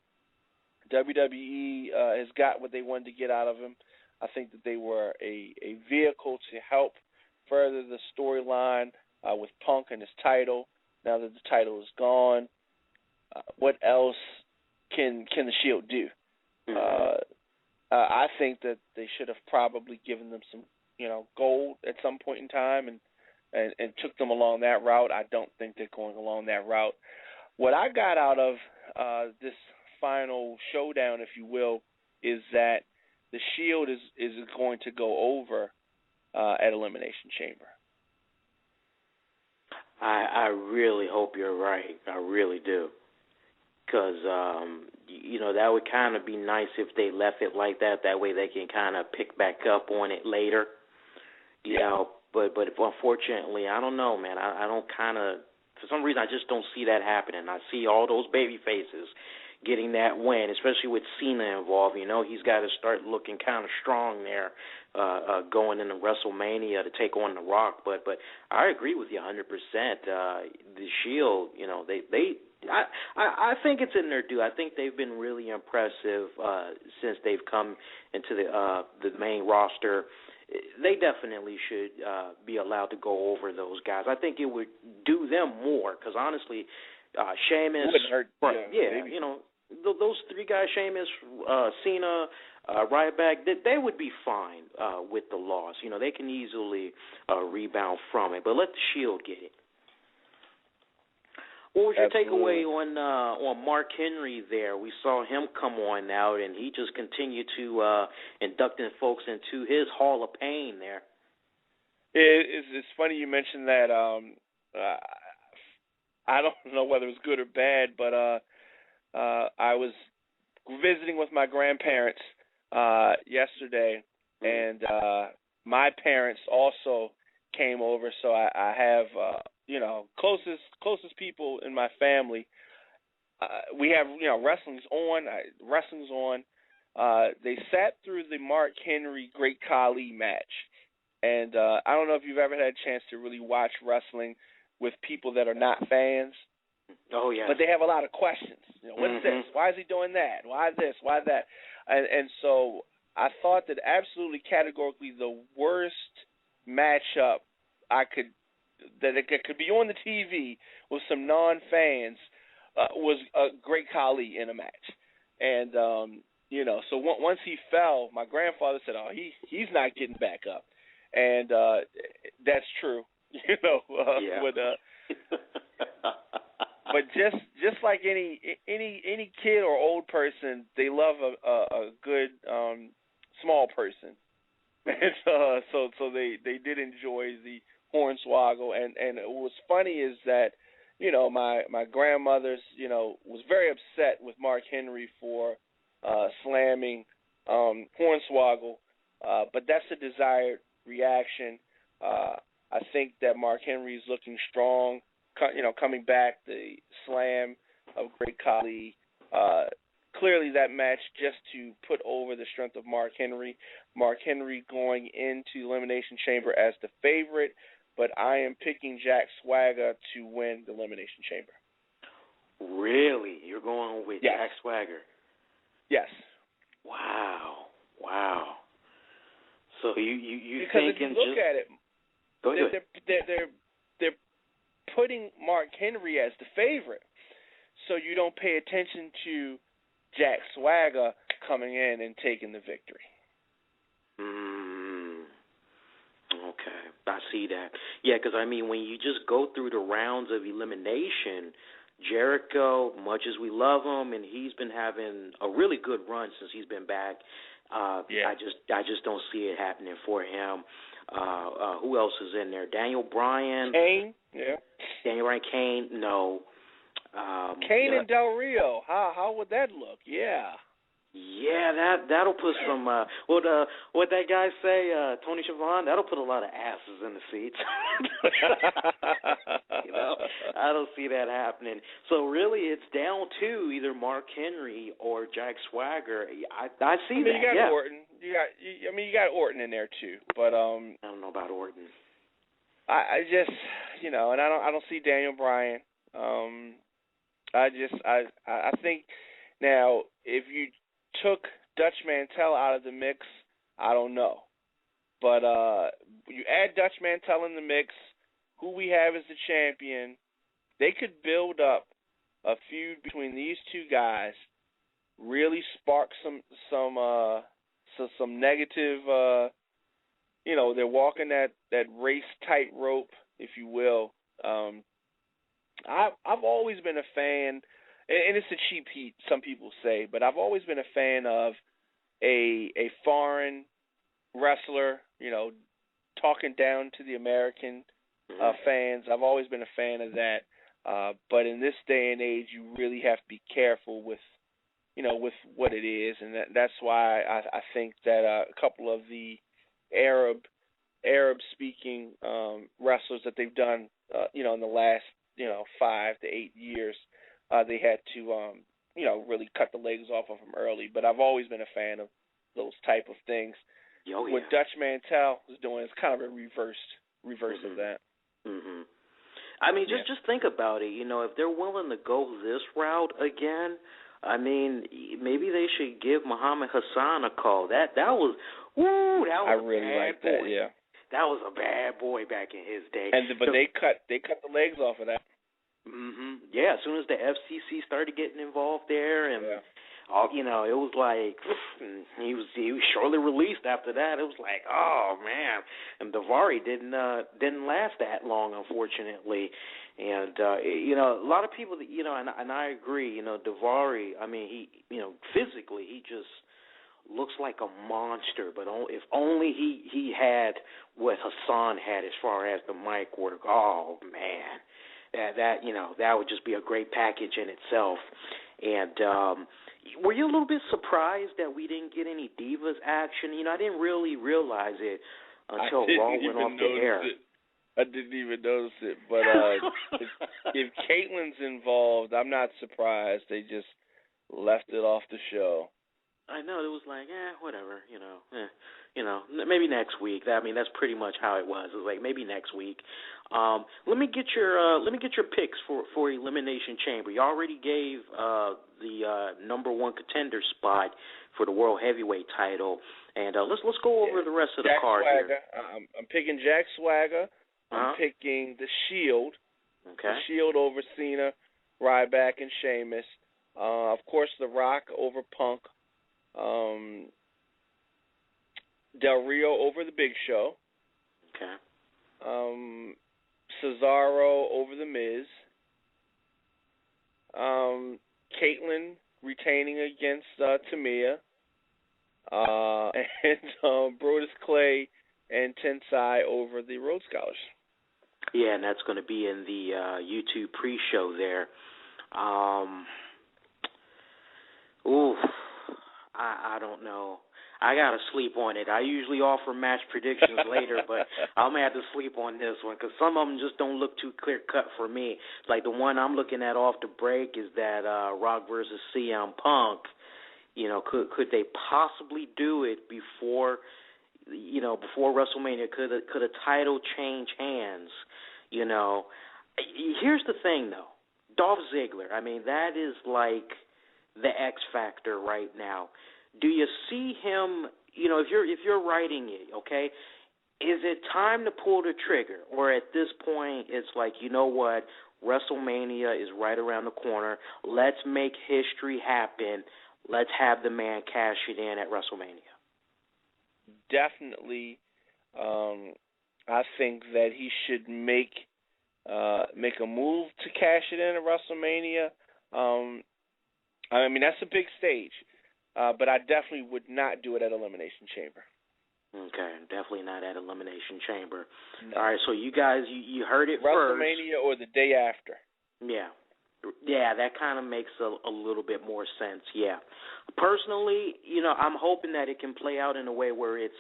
WWE has got what they wanted to get out of them. I think that they were a vehicle to help further the storyline with Punk and his title. Now that the title is gone, what else can the Shield do? I think that they should have probably given them some, gold at some point in time and took them along that route. I don't think they're going along that route. What I got out of this final showdown, if you will, is that the Shield is going to go over at Elimination Chamber. I really hope you're right. I really do. Because, that would kind of be nice if they left it like that. That way they can kind of pick back up on it later. You know, but unfortunately, I don't know, man. I don't kind of, for some reason, I just don't see that happening. I see all those baby faces getting that win, especially with Cena involved. He's got to start looking kind of strong there going into WrestleMania to take on The Rock. But I agree with you 100%. The Shield, I think it's in their due. I think they've been really impressive since they've come into the main roster. They definitely should be allowed to go over those guys. I think it would do them more because, honestly, Sheamus, wouldn't hurt. those three guys, Sheamus, Cena, Ryback, they would be fine with the loss. You know, they can easily rebound from it. But let the Shield get it. What was your takeaway on Mark Henry there? We saw him come on out, and he just continued to inducting folks into his Hall of Pain there. It's funny you mentioned that. I don't know whether it was good or bad, but I was visiting with my grandparents yesterday, and my parents also came over, so I have closest people in my family. We have wrestling's on. They sat through the Mark Henry Great Khali match, and I don't know if you've ever had a chance to really watch wrestling with people that are not fans. Oh yeah. But they have a lot of questions. What's this? Why is he doing that? Why this? Why that? And so I thought that absolutely categorically the worst matchup that could be on the TV with some non-fans was a Great Khali in a match. And, so once he fell, my grandfather said, he's not getting back up. And that's true, Yeah. But just like any kid or old person, they love a good small person. And so they did enjoy the Hornswoggle, and what was funny is that my grandmother's was very upset with Mark Henry for slamming Hornswoggle, but that's a desired reaction. I think that Mark Henry is looking strong, coming back, the slam of Great Khali. Clearly that match just to put over the strength of Mark Henry. Mark Henry going into the Elimination Chamber as the favorite, but I am picking Jack Swagger to win the Elimination Chamber. Really? You're going with Yes. Jack Swagger? Yes. Wow. So you because think if you look at it, go ahead. they're putting Mark Henry as the favorite, so you don't pay attention to Jack Swagger coming in and taking the victory. Okay, I see that. Yeah, because, when you just go through the rounds of elimination, Jericho, much as we love him, and he's been having a really good run since he's been back, I just don't see it happening for him. Who else is in there? Daniel Bryan. Kane, yeah. Daniel Bryan, Kane, no. Kane and Del Rio, how would that look? Yeah. Yeah, that'll put some. What that guy say, Tony Schiavone? That'll put a lot of asses in the seats. I don't see that happening. So really, it's down to either Mark Henry or Jack Swagger. I see that. You got Orton. You got Orton in there too, but I don't know about Orton. I just and I don't see Daniel Bryan. I think now if you took Dutch Mantel out of the mix, I don't know. But you add Dutch Mantel in the mix, who we have as the champion, they could build up a feud between these two guys, really spark some negative, they're walking that race tightrope, if you will. I've always been a fan, and it's a cheap heat, some people say, but I've always been a fan of a foreign wrestler, talking down to the American fans. I've always been a fan of that. But in this day and age, you really have to be careful with what it is, and that's why I think that a couple of the Arab-speaking wrestlers that they've done, in the last 5 to 8 years, they had to really cut the legs off of them early. But I've always been a fan of those type of things. Oh, yeah. What Dutch Mantel is doing is kind of a reverse of that. Mm-hmm. Just think about it. If they're willing to go this route again, maybe they should give Muhammad Hassan a call. That was I really like that. Yeah, that was a bad boy back in his day. But they cut the legs off of that. Yeah, as soon as the FCC started getting involved there, and it was like he was shortly released after that. It was like, oh man, and Daivari didn't last that long, unfortunately. And a lot of people, and I agree. Daivari. I mean, he, physically, he just looks like a monster. But if only he had what Hassan had as far as the mic work. Oh man. That would just be a great package in itself. And were you a little bit surprised that we didn't get any Divas action? I didn't really realize it until Raw went off the air. I didn't even notice it. But if Caitlin's involved, I'm not surprised. They just left it off the show. I know, it was like, whatever, maybe next week. That's pretty much how it was. It was like maybe next week. Let me get your picks for Elimination Chamber. You already gave the number one contender spot for the World Heavyweight title, and let's go over the rest of the card Swagger. here. I'm picking Jack Swagger. I'm picking the Shield. Okay. The Shield over Cena, Ryback, and Sheamus. Of course, The Rock over Punk. Del Rio over the Big Show. Okay. Cesaro over the Miz. Caitlyn retaining against Tamia. And Brodus Clay and Tensai over the Rhodes Scholars. Yeah, and that's going to be in the YouTube pre-show there. I don't know. I got to sleep on it. I usually offer match predictions later, but I'm going to have to sleep on this one because some of them just don't look too clear-cut for me. Like the one I'm looking at off the break is that Rock versus CM Punk. Could they possibly do it before WrestleMania? Could a title change hands? Here's the thing, though. Dolph Ziggler, that is like the X factor right now. Do you see him, if you're writing it, okay, is it time to pull the trigger? Or at this point, it's like, you know what, WrestleMania is right around the corner. Let's make history happen. Let's have the man cash it in at WrestleMania. Definitely, I think that he should make a move to cash it in at WrestleMania. That's a big stage, but I definitely would not do it at Elimination Chamber. Okay, definitely not at Elimination Chamber. No. All right, so you guys, you heard it WrestleMania first. or the day after. Yeah, that kind of makes a little bit more sense, yeah. Personally, I'm hoping that it can play out in a way where it's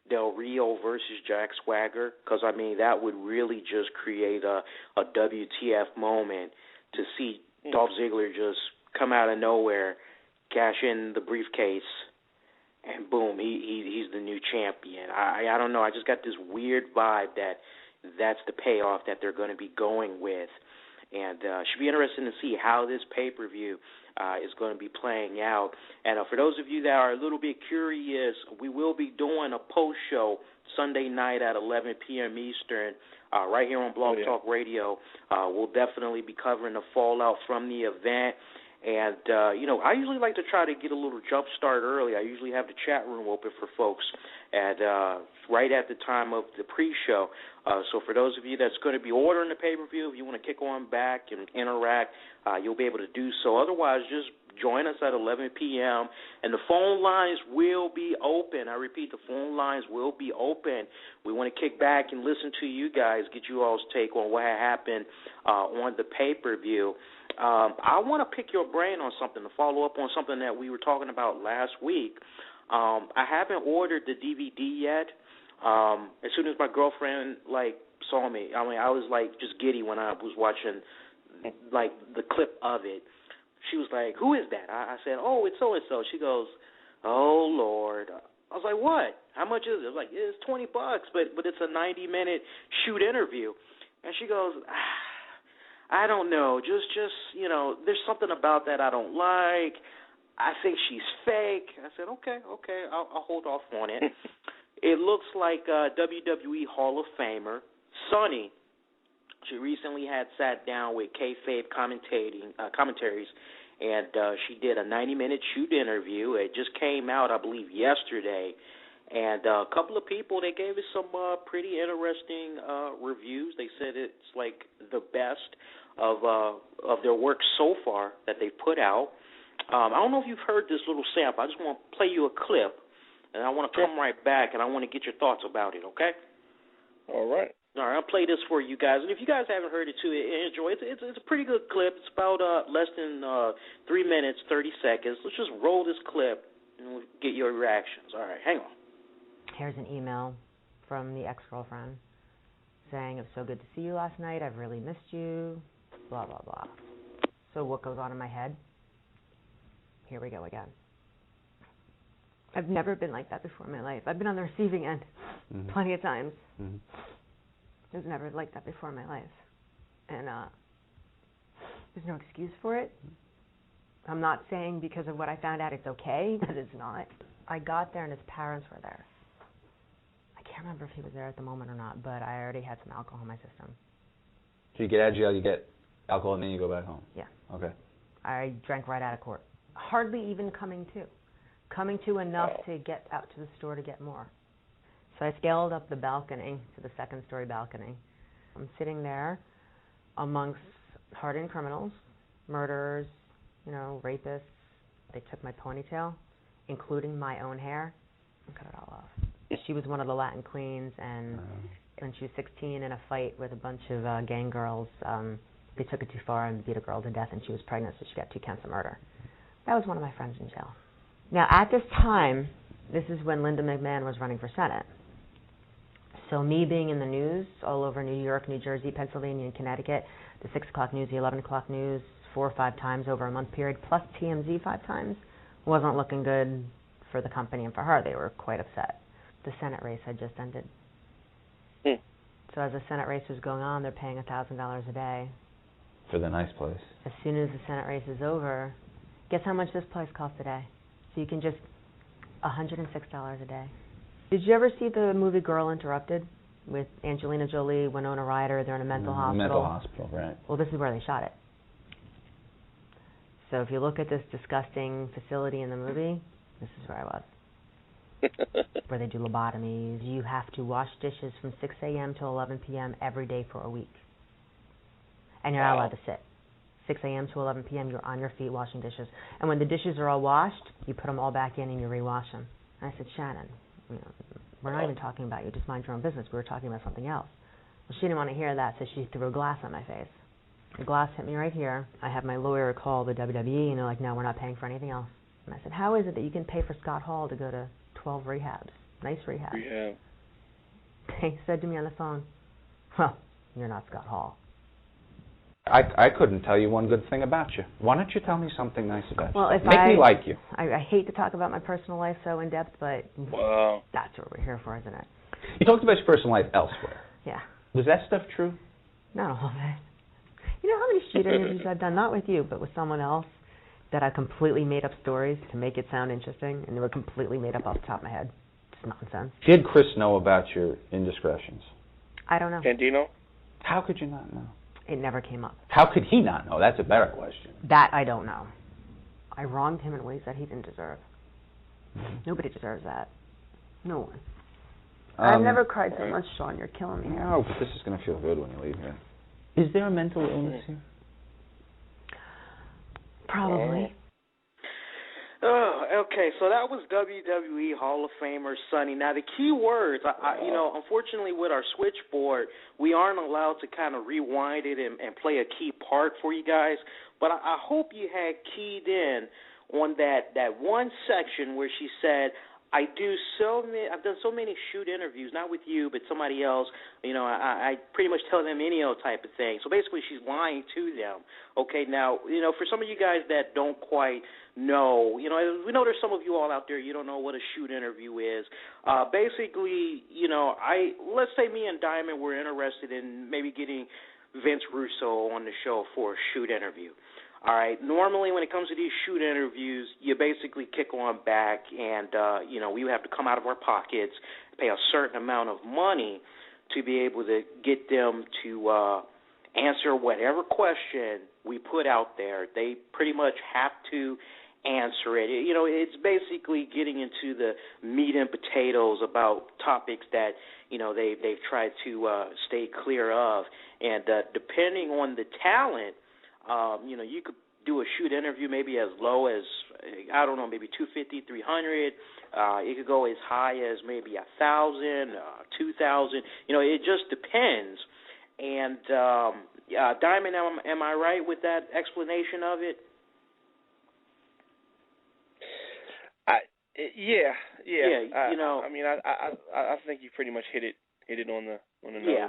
Del Rio versus Jack Swagger, because, that would really just create a WTF moment to see Dolph Ziggler just come out of nowhere, cash in the briefcase, and boom, he's the new champion. I don't know. I just got this weird vibe that's the payoff that they're going to be going with. And should be interesting to see how this pay-per-view is going to be playing out. And for those of you that are a little bit curious, we will be doing a post-show Sunday night at 11 p.m. Eastern right here on Blog Talk Radio. We'll definitely be covering the fallout from the event. And, I usually like to try to get a little jump start early. I usually have the chat room open for folks right at the time of the pre-show. So for those of you that's going to be ordering the pay-per-view, if you want to kick on back and interact, you'll be able to do so. Otherwise, just join us at 11 p.m. And the phone lines will be open. I repeat, the phone lines will be open. We want to kick back and listen to you guys, get you all's take on what happened on the pay-per-view. I want to pick your brain on something, to follow up on something that we were talking about last week. I haven't ordered the DVD yet. As soon as my girlfriend saw me, I was just giddy when I was watching the clip of it. She was like, "Who is that?" I said, "Oh, it's so and so." She goes, "Oh Lord." I was like, "What? How much is it?" I was like, "It's $20, but it's a 90-minute shoot interview." And she goes, I don't know, just there's something about that I don't like. I think she's fake. I said, okay, I'll hold off on it. It looks like WWE Hall of Famer Sunny. She recently had sat down with kayfabe commentaries and she did a 90-minute shoot interview. It just came out, I believe, yesterday. And a couple of people, they gave us some pretty interesting reviews. They said it's like the best of their work so far that they've put out. I don't know if you've heard this little sample. I just want to play you a clip, and I want to come right back, and I want to get your thoughts about it, okay? All right. All right, I'll play this for you guys. And if you guys haven't heard it, too, enjoy it. It's a pretty good clip. It's about less than 3 minutes, 30 seconds. Let's just roll this clip, and we'll get your reactions. All right, hang on. Here's an email from the ex-girlfriend saying, it was so good to see you last night. I've really missed you, blah, blah, blah. So what goes on in my head? Here we go again. I've never been like that before in my life. I've been on the receiving end plenty of times. I was never like that before in my life. And there's no excuse for it. I'm not saying because of what I found out it's okay, because it's not. I got there and his parents were there. I can't remember if he was there at the moment or not, but I already had some alcohol in my system. So you get out of jail, you get alcohol, and then you go back home? Yeah. Okay. I drank right out of court. Hardly even coming to. Coming to enough to get out to the store to get more. So I scaled up the balcony to the second-story balcony. I'm sitting there amongst hardened criminals, murderers, rapists. They took my ponytail, including my own hair, and cut it all off. She was one of the Latin queens, and when she was 16 in a fight with a bunch of gang girls, they took it too far and beat a girl to death, and she was pregnant, so she got 2 counts of murder. That was one of my friends in jail. Now, at this time, this is when Linda McMahon was running for Senate. So me being in the news all over New York, New Jersey, Pennsylvania, and Connecticut, the 6 o'clock news, the 11 o'clock news, 4 or 5 times over a month period, plus TMZ 5 times, wasn't looking good for the company and for her. They were quite upset. The Senate race had just ended. So as the Senate race was going on, they're paying $1,000 a day. For the nice place. As soon as the Senate race is over, guess how much this place costs a day? So you can just $106 a day. Did you ever see the movie Girl Interrupted with Angelina Jolie, Winona Ryder? They're in a mental hospital. Mental hospital, right. Well, this is where they shot it. So if you look at this disgusting facility in the movie, this is where I was. Where they do lobotomies. You have to wash dishes from 6 a.m. to 11 p.m. every day for a week. And you're not allowed to sit. 6 a.m. to 11 p.m., you're on your feet washing dishes. And when the dishes are all washed, you put them all back in and you rewash them. And I said, Shannon, we're not even talking about you. Just mind your own business. We were talking about something else. Well, she didn't want to hear that, so she threw a glass at my face. The glass hit me right here. I had my lawyer call the WWE, and they're like, no, we're not paying for anything else. And I said, how is it that you can pay for Scott Hall to go to 12 rehabs? Nice rehabs. Rehab. They said to me on the phone, well, you're not Scott Hall. I couldn't tell you one good thing about you. Why don't you tell me something nice about you? Make me like you. I hate to talk about my personal life so in depth, but that's what we're here for, isn't it? You talked about your personal life elsewhere. Yeah. Was that stuff true? Not all of it. You know how many shoot interviews I've done, not with you, but with someone else, that I completely made up stories to make it sound interesting, and they were completely made up off the top of my head. It's nonsense. Did Chris know about your indiscretions? I don't know. Candino? How could you not know? It never came up. How could he not know? That's a better question. That I don't know. I wronged him in ways that he didn't deserve. Nobody deserves that. No one. I've never cried so much, Sean. You're killing me here. No, but this is going to feel good when you leave here. Is there a mental illness here? Probably. Okay, so that was WWE Hall of Famer Sonny. Now, the key words, unfortunately with our switchboard, we aren't allowed to kind of rewind it and play a key part for you guys, but I hope you had keyed in on that one section where she said, I've done so many shoot interviews, not with you, but somebody else. I pretty much tell them any old type of thing. So basically, she's lying to them. Okay, now, for some of you guys that don't quite know, we know there's some of you all out there, you don't know what a shoot interview is. Basically, let's say me and Diamond were interested in maybe getting Vince Russo on the show for a shoot interview. All right. Normally, when it comes to these shoot interviews, you basically kick on back, and we have to come out of our pockets, pay a certain amount of money to be able to get them to answer whatever question we put out there, they pretty much have to answer it. You know, it's basically getting into the meat and potatoes about topics that, you know, they've tried to stay clear of. And depending on the talent, you know, you could do a shoot interview maybe as low as, I don't know, maybe $250, $300. It could go as high as maybe $1,000, $2,000. You know, it just depends. And Diamond, am I right with that explanation of it? Yeah. You know, I mean, I think you pretty much hit it on the nose. Yeah.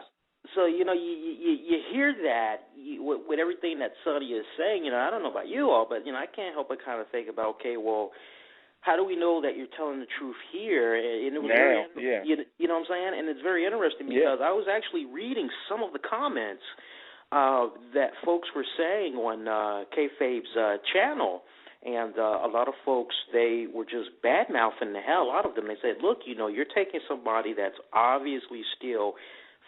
So, you know, you hear that with everything that Sonny is saying. You know, I don't know about you all, but, you know, I can't help but kind of think about, okay, well, how do we know that you're telling the truth here? And it was you know what I'm saying? And it's very interesting because I was actually reading some of the comments that folks were saying on Kayfabe's channel. And a lot of folks, they were just bad-mouthing the hell out of them. They said, look, you know, you're taking somebody that's obviously still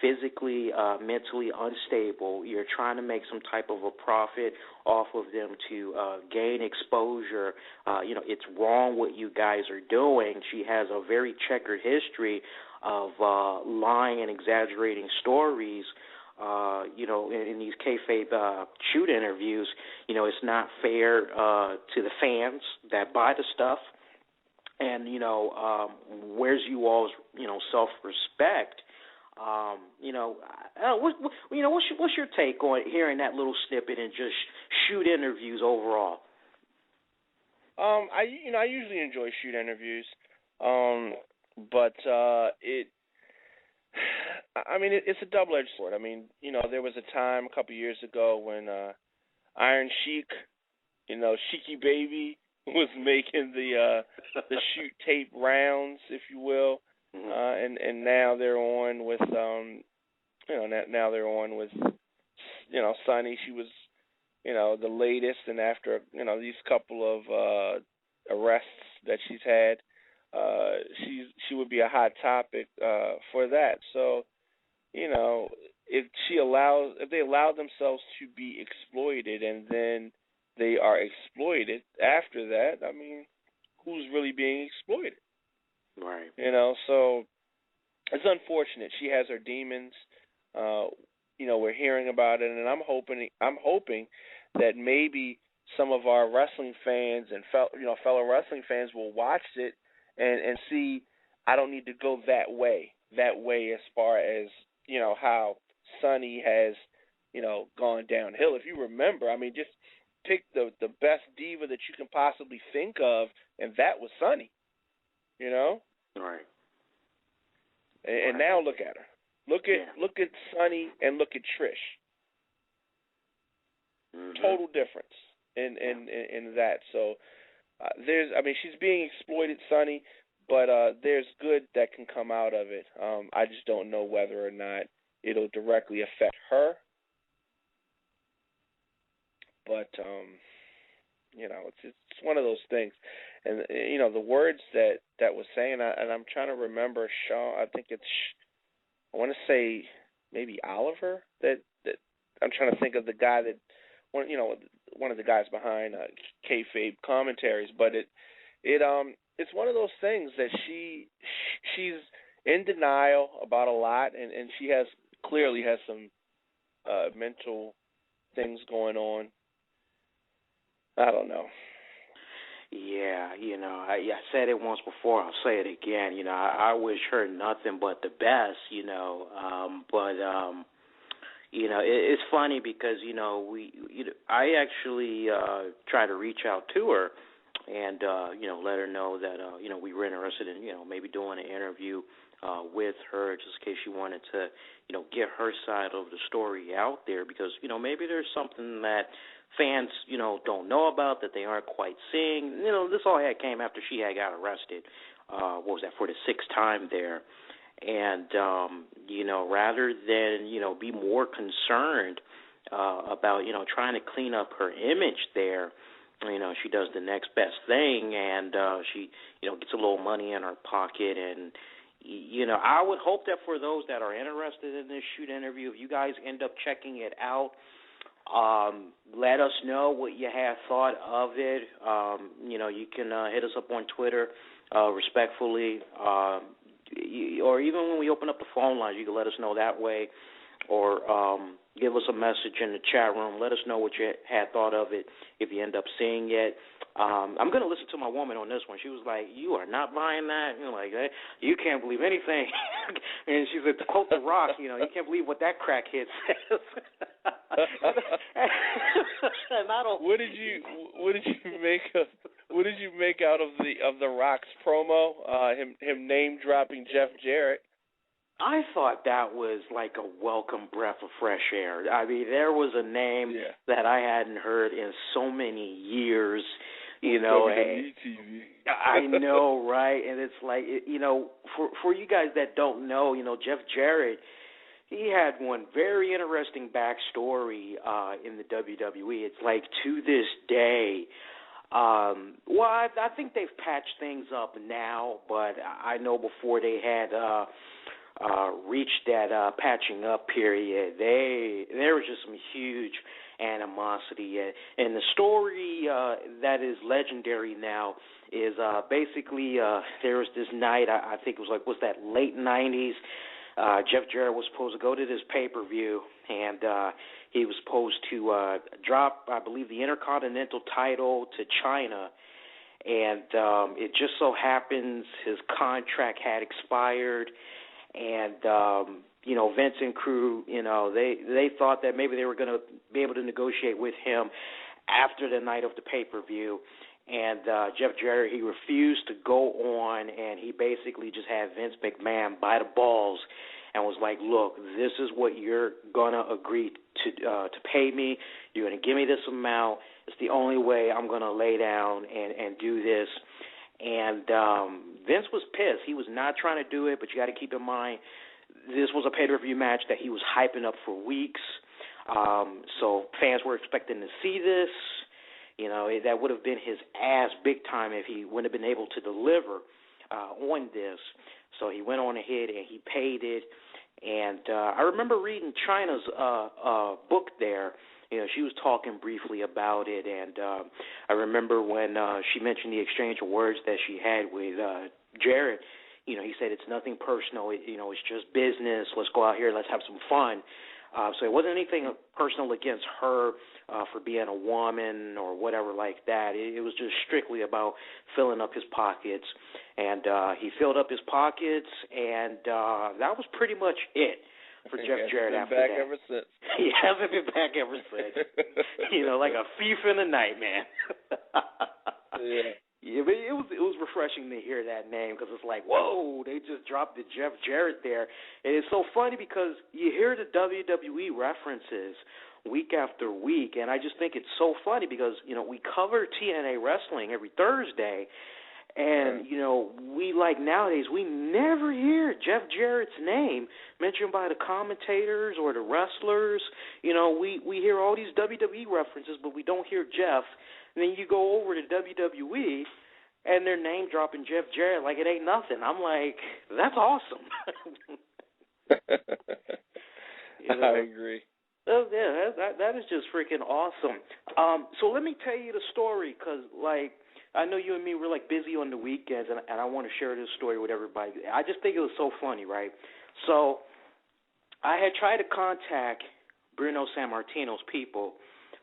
physically, mentally unstable. You're trying to make some type of a profit off of them to gain exposure. You know, it's wrong what you guys are doing. She has a very checkered history of lying and exaggerating stories. You know, in these kayfabe shoot interviews, you know, it's not fair to the fans that buy the stuff. And, you know, where's you all's, you know, self-respect? You know, what's your take on hearing that little snippet and just shoot interviews overall? I usually enjoy shoot interviews, but it's a double-edged sword. I mean, you know, there was a time a couple years ago when Iron Sheik, you know, Sheiky Baby was making the shoot tape rounds, if you will, and now they're on with Sunny. She was, you know, the latest, and after, you know, these couple of arrests that she's had, she would be a hot topic for that. So, you know, if they allow themselves to be exploited and then they are exploited after that, I mean, who's really being exploited? Right. You know, so it's unfortunate. She has her demons. You know, we're hearing about it, and I'm hoping that maybe some of our wrestling fans and fellow wrestling fans will watch it and see I don't need to go that way as far as, you know, how Sunny has, you know, gone downhill. If you remember, I mean, just pick the best diva that you can possibly think of, and that was Sunny, you know? Right. And now look at her. Look at Sunny and look at Trish. Mm-hmm. Total difference in that. So she's being exploited, Sunny, but there's good that can come out of it. I just don't know whether or not it'll directly affect her. But you know, it's one of those things. And you know, the words that was saying, and I'm trying to remember Sean. I think I want to say maybe Oliver. That I'm trying to think of the guy that one of the guys behind kayfabe commentaries. But it's one of those things that she's in denial about a lot, and she clearly has some mental things going on. I don't know. Yeah, you know, I said it once before. I'll say it again. You know, I wish her nothing but the best. You know, you know, it's funny because I actually tried to reach out to her and you know, let her know that you know, we were interested in, you know, maybe doing an interview with her, just in case she wanted to, you know, get her side of the story out there, because, you know, maybe there's something that fans, you know, don't know about, that they aren't quite seeing. You know, this all came after she had got arrested. What was that, for the 6th time there? And, you know, rather than, you know, be more concerned about, you know, trying to clean up her image there, you know, she does the next best thing, and she, you know, gets a little money in her pocket. And, you know, I would hope that for those that are interested in this shoot interview, if you guys end up checking it out, Let us know what you have thought of it. You can hit us up on Twitter respectfully, or even when we open up the phone lines, you can let us know that way, or give us a message in the chat room. Let us know what you had thought of it if you end up seeing it. I'm going to listen to my woman on this one. She was like, "You are not buying that." Like, hey, you can't believe anything. And she said, to quote The Rock, you can't believe what that crackhead says. And I don't. What did you make out of the Rock's promo? Him name dropping Jeff Jarrett. I thought that was like a welcome breath of fresh air. I mean, there was a name that I hadn't heard in so many years. WWE TV. I know, right? And it's like, for you guys that don't know, Jeff Jarrett, he had one very interesting backstory in the WWE. It's like, to this day, I think they've patched things up now, but I know before they had reached that patching up period, there was just some huge animosity. And the story that is legendary now is basically there was this night, I think it was like, what's that, late 90s, Jeff Jarrett was supposed to go to this pay-per-view, and he was supposed to drop, I believe, the Intercontinental title to China. And it just so happens his contract had expired, and Vince and crew, they thought that maybe they were going to be able to negotiate with him after the night of the pay-per-view. And Jeff Jarrett, he refused to go on, and he basically just had Vince McMahon by the balls and was like, "Look, this is what you're going to agree to pay me. You're going to give me this amount. It's the only way I'm going to lay down and do this." And Vince was pissed. He was not trying to do it, but you got to keep in mind, this was a pay-per-view match that he was hyping up for weeks. So fans were expecting to see this. That would have been his ass big time if he wouldn't have been able to deliver on this. So he went on ahead and he paid it. And I remember reading Chyna's book there. She was talking briefly about it, and I remember when she mentioned the exchange of words that she had with Jarrett. He said, "It's nothing personal. It's just business. Let's go out here. Let's have some fun." So it wasn't anything personal against her for being a woman or whatever like that. It was just strictly about filling up his pockets. And he filled up his pockets, and that was pretty much it for Jeff Jarrett after that. Ever since. He hasn't been back ever since. Like a thief in the night, man. Yeah. Yeah, but it was refreshing to hear that name, because it's like, whoa, they just dropped the Jeff Jarrett there. And it's so funny because you hear the WWE references week after week, and I just think it's so funny because, we cover TNA wrestling every Thursday, and, we nowadays, we never hear Jeff Jarrett's name mentioned by the commentators or the wrestlers. We hear all these WWE references, but we don't hear Jeff. And then you go over to WWE, and they're name-dropping Jeff Jarrett like it ain't nothing. I'm like, that's awesome. I agree. Oh, yeah, that is just freaking awesome. So let me tell you the story, because, I know you and me were, busy on the weekends, and I want to share this story with everybody. I just think it was so funny, right? So I had tried to contact Bruno Sammartino's people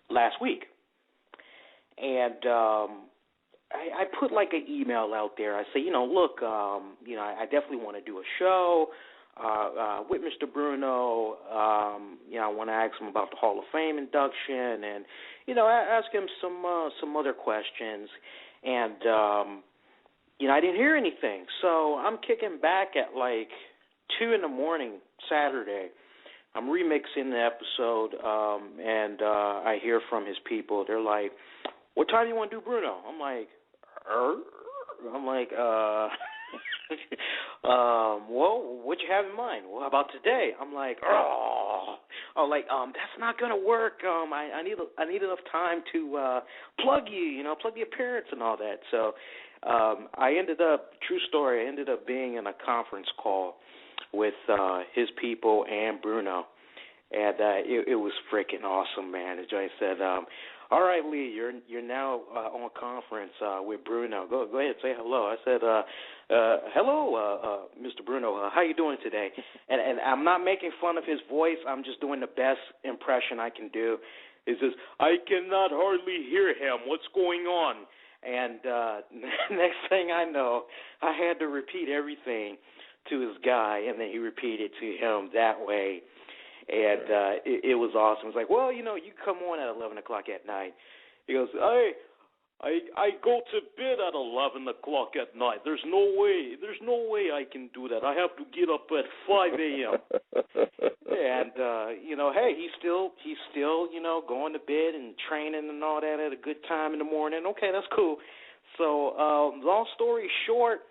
last week. And I put an email out there. I say, look, I definitely want to do a show with Mr. Bruno. I want to ask him about the Hall of Fame induction, and ask him some other questions. And I didn't hear anything. So I'm kicking back at 2 a.m. Saturday. I'm remixing the episode, and I hear from his people. They're like, "What time do you want to do Bruno?" I'm like, well, what you have in mind? Well, how about today? I'm like, that's not gonna work. I need enough time to plug the appearance and all that. So I ended up, true story, I ended up being in a conference call with his people and Bruno. And it was freaking awesome, man. As Joy said, all right, Lee, you're now on conference with Bruno. Go ahead, say hello. I said, hello, Mr. Bruno. How you doing today? And I'm not making fun of his voice. I'm just doing the best impression I can do. He says, I cannot hardly hear him. What's going on? And next thing I know, I had to repeat everything to his guy, and then he repeated to him that way. And it was awesome. It was like, well, you come on at 11 o'clock at night. He goes, I go to bed at 11 o'clock at night. There's no way I can do that. I have to get up at 5 a.m. And, hey, he's still, going to bed and training and all that at a good time in the morning. Okay, that's cool. So, long story short,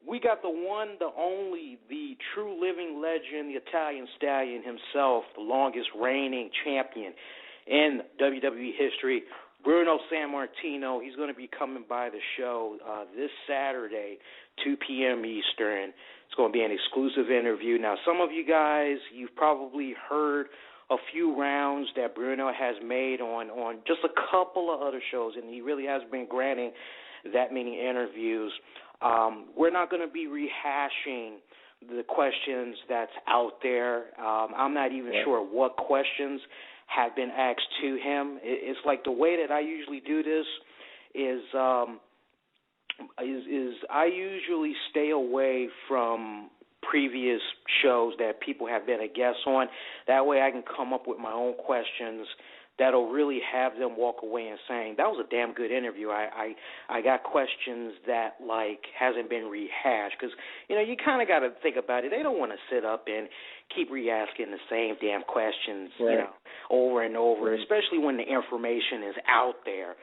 we got the one, the only, the true living legend, the Italian Stallion himself, the longest reigning champion in WWE history, Bruno Sammartino. He's going to be coming by the show this Saturday, 2 p.m. Eastern. It's going to be an exclusive interview. Now, some of you guys, you've probably heard a few rounds that Bruno has made on just a couple of other shows, and he really has been granting that many interviews. We're not going to be rehashing the questions that's out there. I'm not even sure what questions have been asked to him. It's like the way that I usually do this is I usually stay away from previous shows that people have been a guest on. That way I can come up with my own questions that'll really have them walk away and saying, that was a damn good interview. I got questions that, hasn't been rehashed. Because, you kind of got to think about it. They don't want to sit up and keep re-asking the same damn questions, over and over, especially when the information is out there.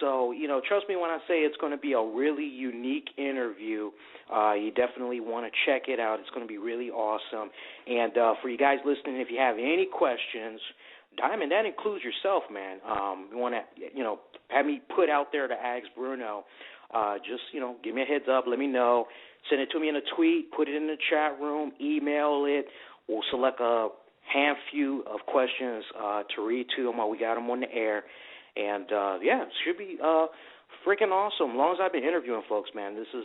So, trust me when I say it's going to be a really unique interview. You definitely want to check it out. It's going to be really awesome. And for you guys listening, if you have any questions, Diamond, that includes yourself, man. You want to, have me put out there to ask Bruno. Just, give me a heads up. Let me know. Send it to me in a tweet. Put it in the chat room. Email it. We'll select a handful of questions to read to them while we got them on the air. And, it should be freaking awesome. As long as I've been interviewing folks, man, this is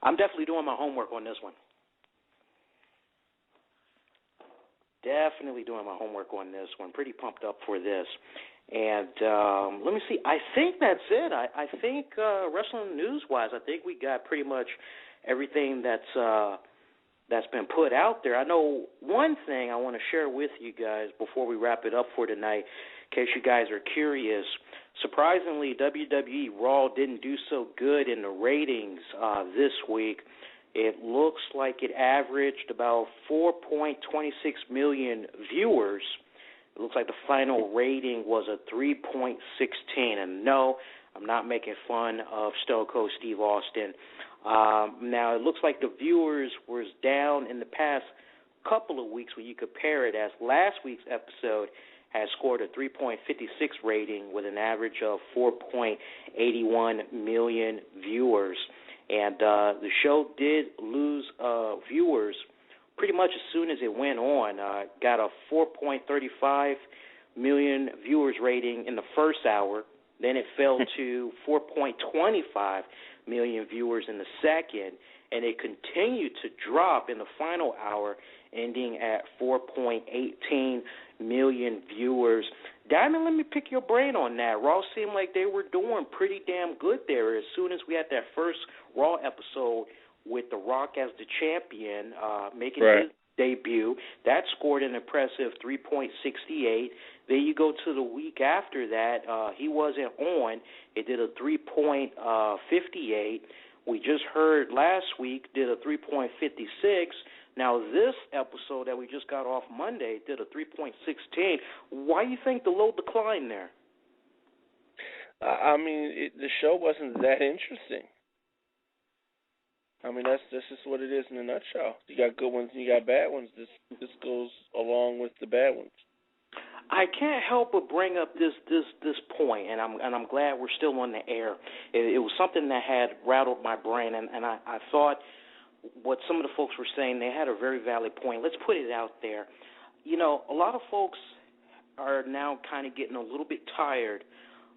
I'm definitely doing my homework on this one. Definitely doing my homework on this one. Pretty pumped up for this. And let me see. I think that's it. I think wrestling news-wise, I think we got pretty much everything that's been put out there. I know one thing I want to share with you guys before we wrap it up for tonight, in case you guys are curious. Surprisingly, WWE Raw didn't do so good in the ratings this week. It looks like it averaged about 4.26 million viewers. It looks like the final rating was a 3.16. And no, I'm not making fun of Stone Cold Steve Austin. Now, it looks like the viewers was down in the past couple of weeks when you compare it, as last week's episode has scored a 3.56 rating with an average of 4.81 million viewers. And the show did lose viewers pretty much as soon as it went on. Got a 4.35 million viewers rating in the first hour. Then it fell to 4.25 million viewers in the second. And it continued to drop in the final hour, ending at 4.18 million viewers. Diamond, let me pick your brain on that. Raw seemed like they were doing pretty damn good there. As soon as we had that first Raw episode with The Rock as the champion, making his debut, that scored an impressive 3.68. Then you go to the week after that, he wasn't on. It did a 3.58. We just heard last week did a 3.56. Now, this episode that we just got off Monday did a 3.16. Why do you think the low decline there? The show wasn't that interesting. That's just what it is in a nutshell. You got good ones and you got bad ones. This goes along with the bad ones. I can't help but bring up this point, and I'm glad we're still on the air. It was something that had rattled my brain, and I thought what some of the folks were saying, they had a very valid point. Let's put it out there. a lot of folks are now kind of getting a little bit tired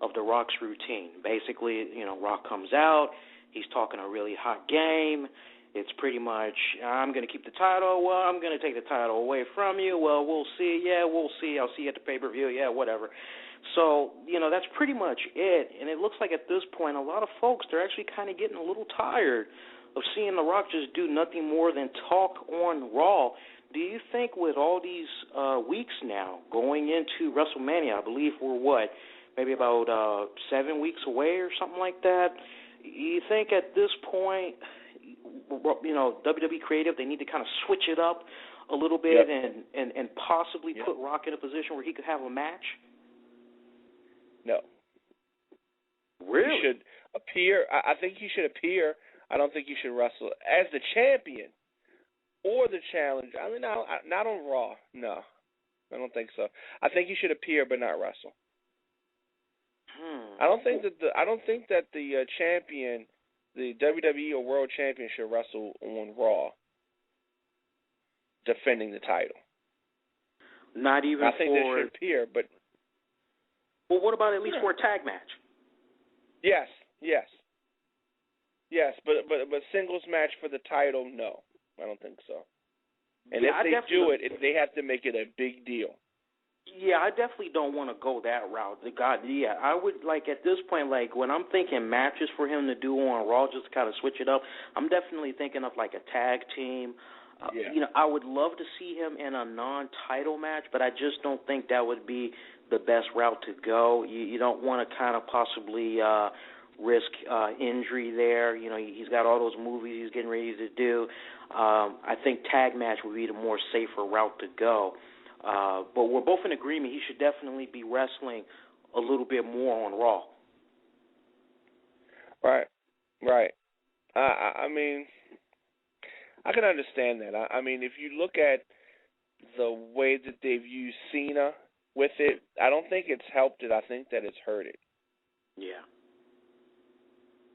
of The Rock's routine. Basically, Rock comes out, he's talking a really hot game. It's pretty much, I'm going to keep the title. Well, I'm going to take the title away from you. Well, we'll see. Yeah, we'll see. I'll see you at the pay-per-view. Yeah, whatever. So, that's pretty much it. And it looks like at this point, a lot of folks, they're actually kind of getting a little tired of seeing The Rock just do nothing more than talk on Raw. Do you think with all these weeks now going into WrestleMania, I believe we're maybe about 7 weeks away or something like that, you think at this point, WWE Creative, they need to kind of switch it up a little bit and possibly put Rock in a position where he could have a match? No. Really? He should appear. I think he should appear. I don't think he should wrestle as the champion or the challenger. I mean, not on Raw. No, I don't think so. I think he should appear but not wrestle. I don't think that the champion, the WWE or World Champion, should wrestle on Raw, defending the title. Not even. I think they should appear, but. Well, what about at least for a tag match? Yes, but singles match for the title, no, I don't think so. And if they do it, they have to make it a big deal. Yeah, I definitely don't want to go that route. I would, at this point, when I'm thinking matches for him to do on Raw, just to kind of switch it up, I'm definitely thinking of a tag team. I would love to see him in a non-title match, but I just don't think that would be the best route to go. You don't want to kind of possibly risk injury there. He's got all those movies he's getting ready to do. I think tag match would be the more safer route to go. But we're both in agreement he should definitely be wrestling a little bit more on Raw. Right. I mean, I can understand that. I mean, if you look at the way that they've used Cena with it, I don't think it's helped it. I think that it's hurt it.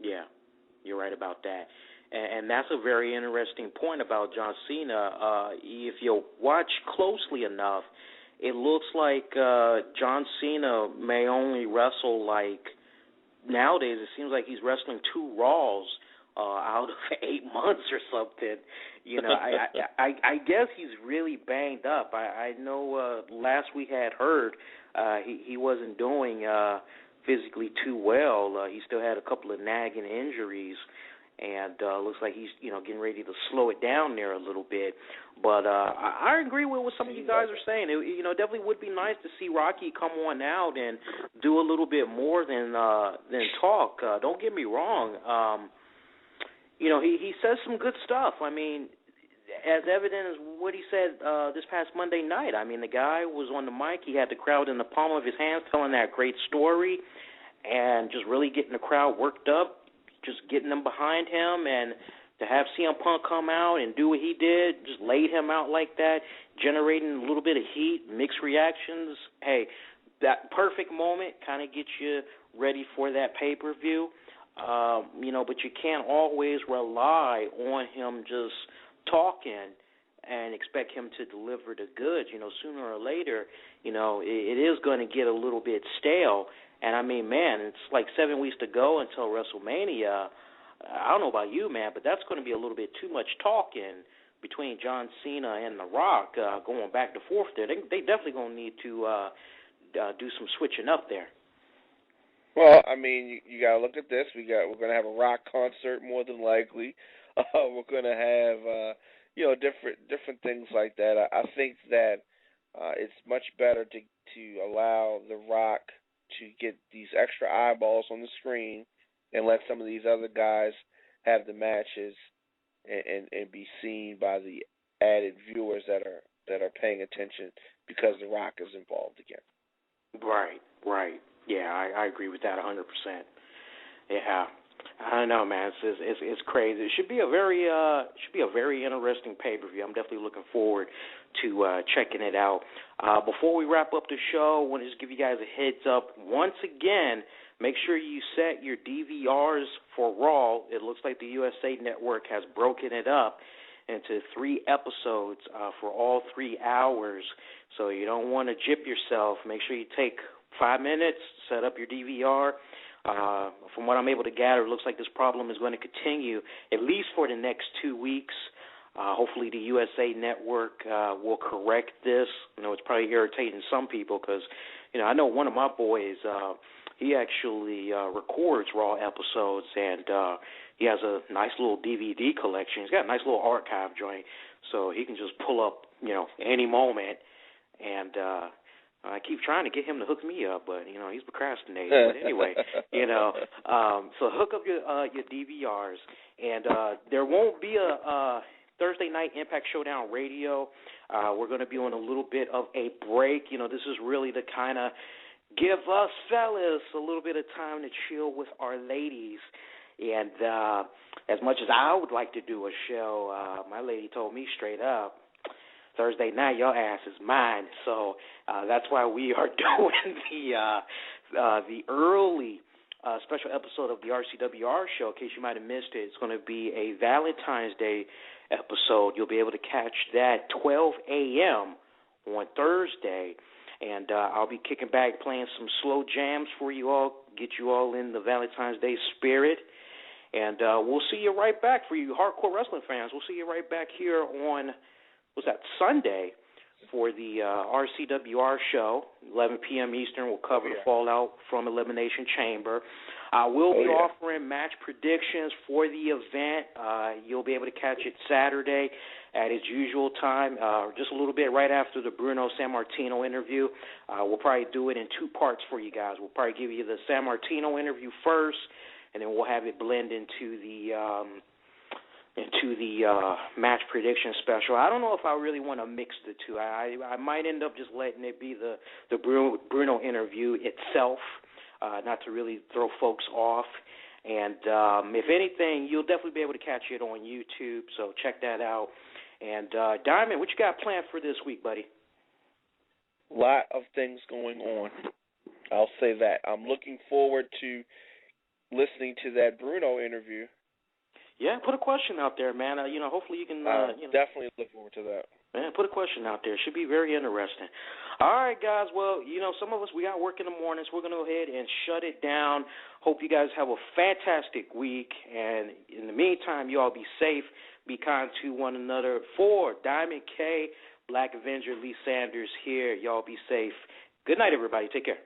Yeah, you're right about that. And that's a very interesting point about John Cena. If you watch closely enough, it looks like John Cena may only wrestle nowadays it seems like he's wrestling 2 Raws out of 8 months or something. I guess he's really banged up. I know last we had heard he wasn't doing physically too well. He still had a couple of nagging injuries, and looks like he's getting ready to slow it down there a little bit. But I agree with what some of you guys are saying. It definitely would be nice to see Rocky come on out and do a little bit more than talk. Don't get me wrong. He says some good stuff. I mean, as evident as what he said this past Monday night. I mean, the guy was on the mic. He had the crowd in the palm of his hands telling that great story and just really getting the crowd worked up, just getting them behind him. And to have CM Punk come out and do what he did, just laid him out like that, generating a little bit of heat, mixed reactions. Hey, that perfect moment kind of gets you ready for that pay-per-view. But you can't always rely on him just talking and expect him to deliver the goods. Sooner or later, it is going to get a little bit stale. And, I mean, man, it's 7 weeks to go until WrestleMania. I don't know about you, man, but that's going to be a little bit too much talking between John Cena and The Rock going back and forth there. They definitely going to need to do some switching up there. Well, I mean, you got to look at this. We're going to have a Rock concert more than likely. We're going to have, different things like that. I think that it's much better to allow The Rock to get these extra eyeballs on the screen and let some of these other guys have the matches and be seen by the added viewers that are paying attention because The Rock is involved again. Right. Yeah, I agree with that 100%. Yeah, I don't know, man. It's crazy. It should be a very interesting pay-per-view. I'm definitely looking forward to checking it out. Before we wrap up the show, I want to just give you guys a heads up. Once again, make sure you set your DVRs for Raw. It looks like the USA Network has broken it up, into 3 episodes for all 3 hours. So you don't want to gyp yourself. Make sure you take 5 minutes, set up your DVR. From what I'm able to gather, it looks like this problem is going to continue at least for the next 2 weeks. Hopefully the USA Network will correct this. You know, it's probably irritating some people because, you know, I know one of my boys, he actually records Raw episodes, and he has a nice little DVD collection. He's got a nice little archive joint, so he can just pull up, you know, any moment. And I keep trying to get him to hook me up, but, you know, he's procrastinating. But anyway, you know, so hook up your DVRs. And there won't be a Thursday Night Impact Showdown Radio. We're going to be on a little bit of a break. You know, this is really to kind of give us fellas a little bit of time to chill with our ladies. And as much as I would like to do a show, my lady told me straight up, Thursday night, your ass is mine. So that's why we are doing the early special episode of the RCWR show. In case you might have missed it, it's going to be a Valentine's Day episode. You'll be able to catch that 12 a.m. on Thursday. And I'll be kicking back, playing some slow jams for you all, get you all in the Valentine's Day spirit. And we'll see you right back for you hardcore wrestling fans. We'll see you right back here on, Sunday for the RCWR show, 11 p.m. Eastern. We'll cover the fallout from Elimination Chamber. We'll be offering match predictions for the event. You'll be able to catch it Saturday at its usual time, just a little bit right after the Bruno Sammartino interview. We'll probably do it in 2 parts for you guys. We'll probably give you the Sammartino interview first, and then we'll have it blend into the match prediction special. I don't know if I really want to mix the two. I might end up just letting it be the Bruno interview itself, not to really throw folks off. And if anything, you'll definitely be able to catch it on YouTube, so check that out. And Diamond, what you got planned for this week, buddy? A lot of things going on. I'll say that. I'm looking forward to listening to that Bruno interview. Yeah, put a question out there, man. Hopefully you can. Definitely look forward to that. Man, put a question out there. It should be very interesting. All right, guys. Well, some of us, we got work in the mornings. We're going to go ahead and shut it down. Hope you guys have a fantastic week. And in the meantime, you all be safe. Be kind to one another. For Diamond K, Black Avenger, Lee Sanders here. Y'all be safe. Good night, everybody. Take care.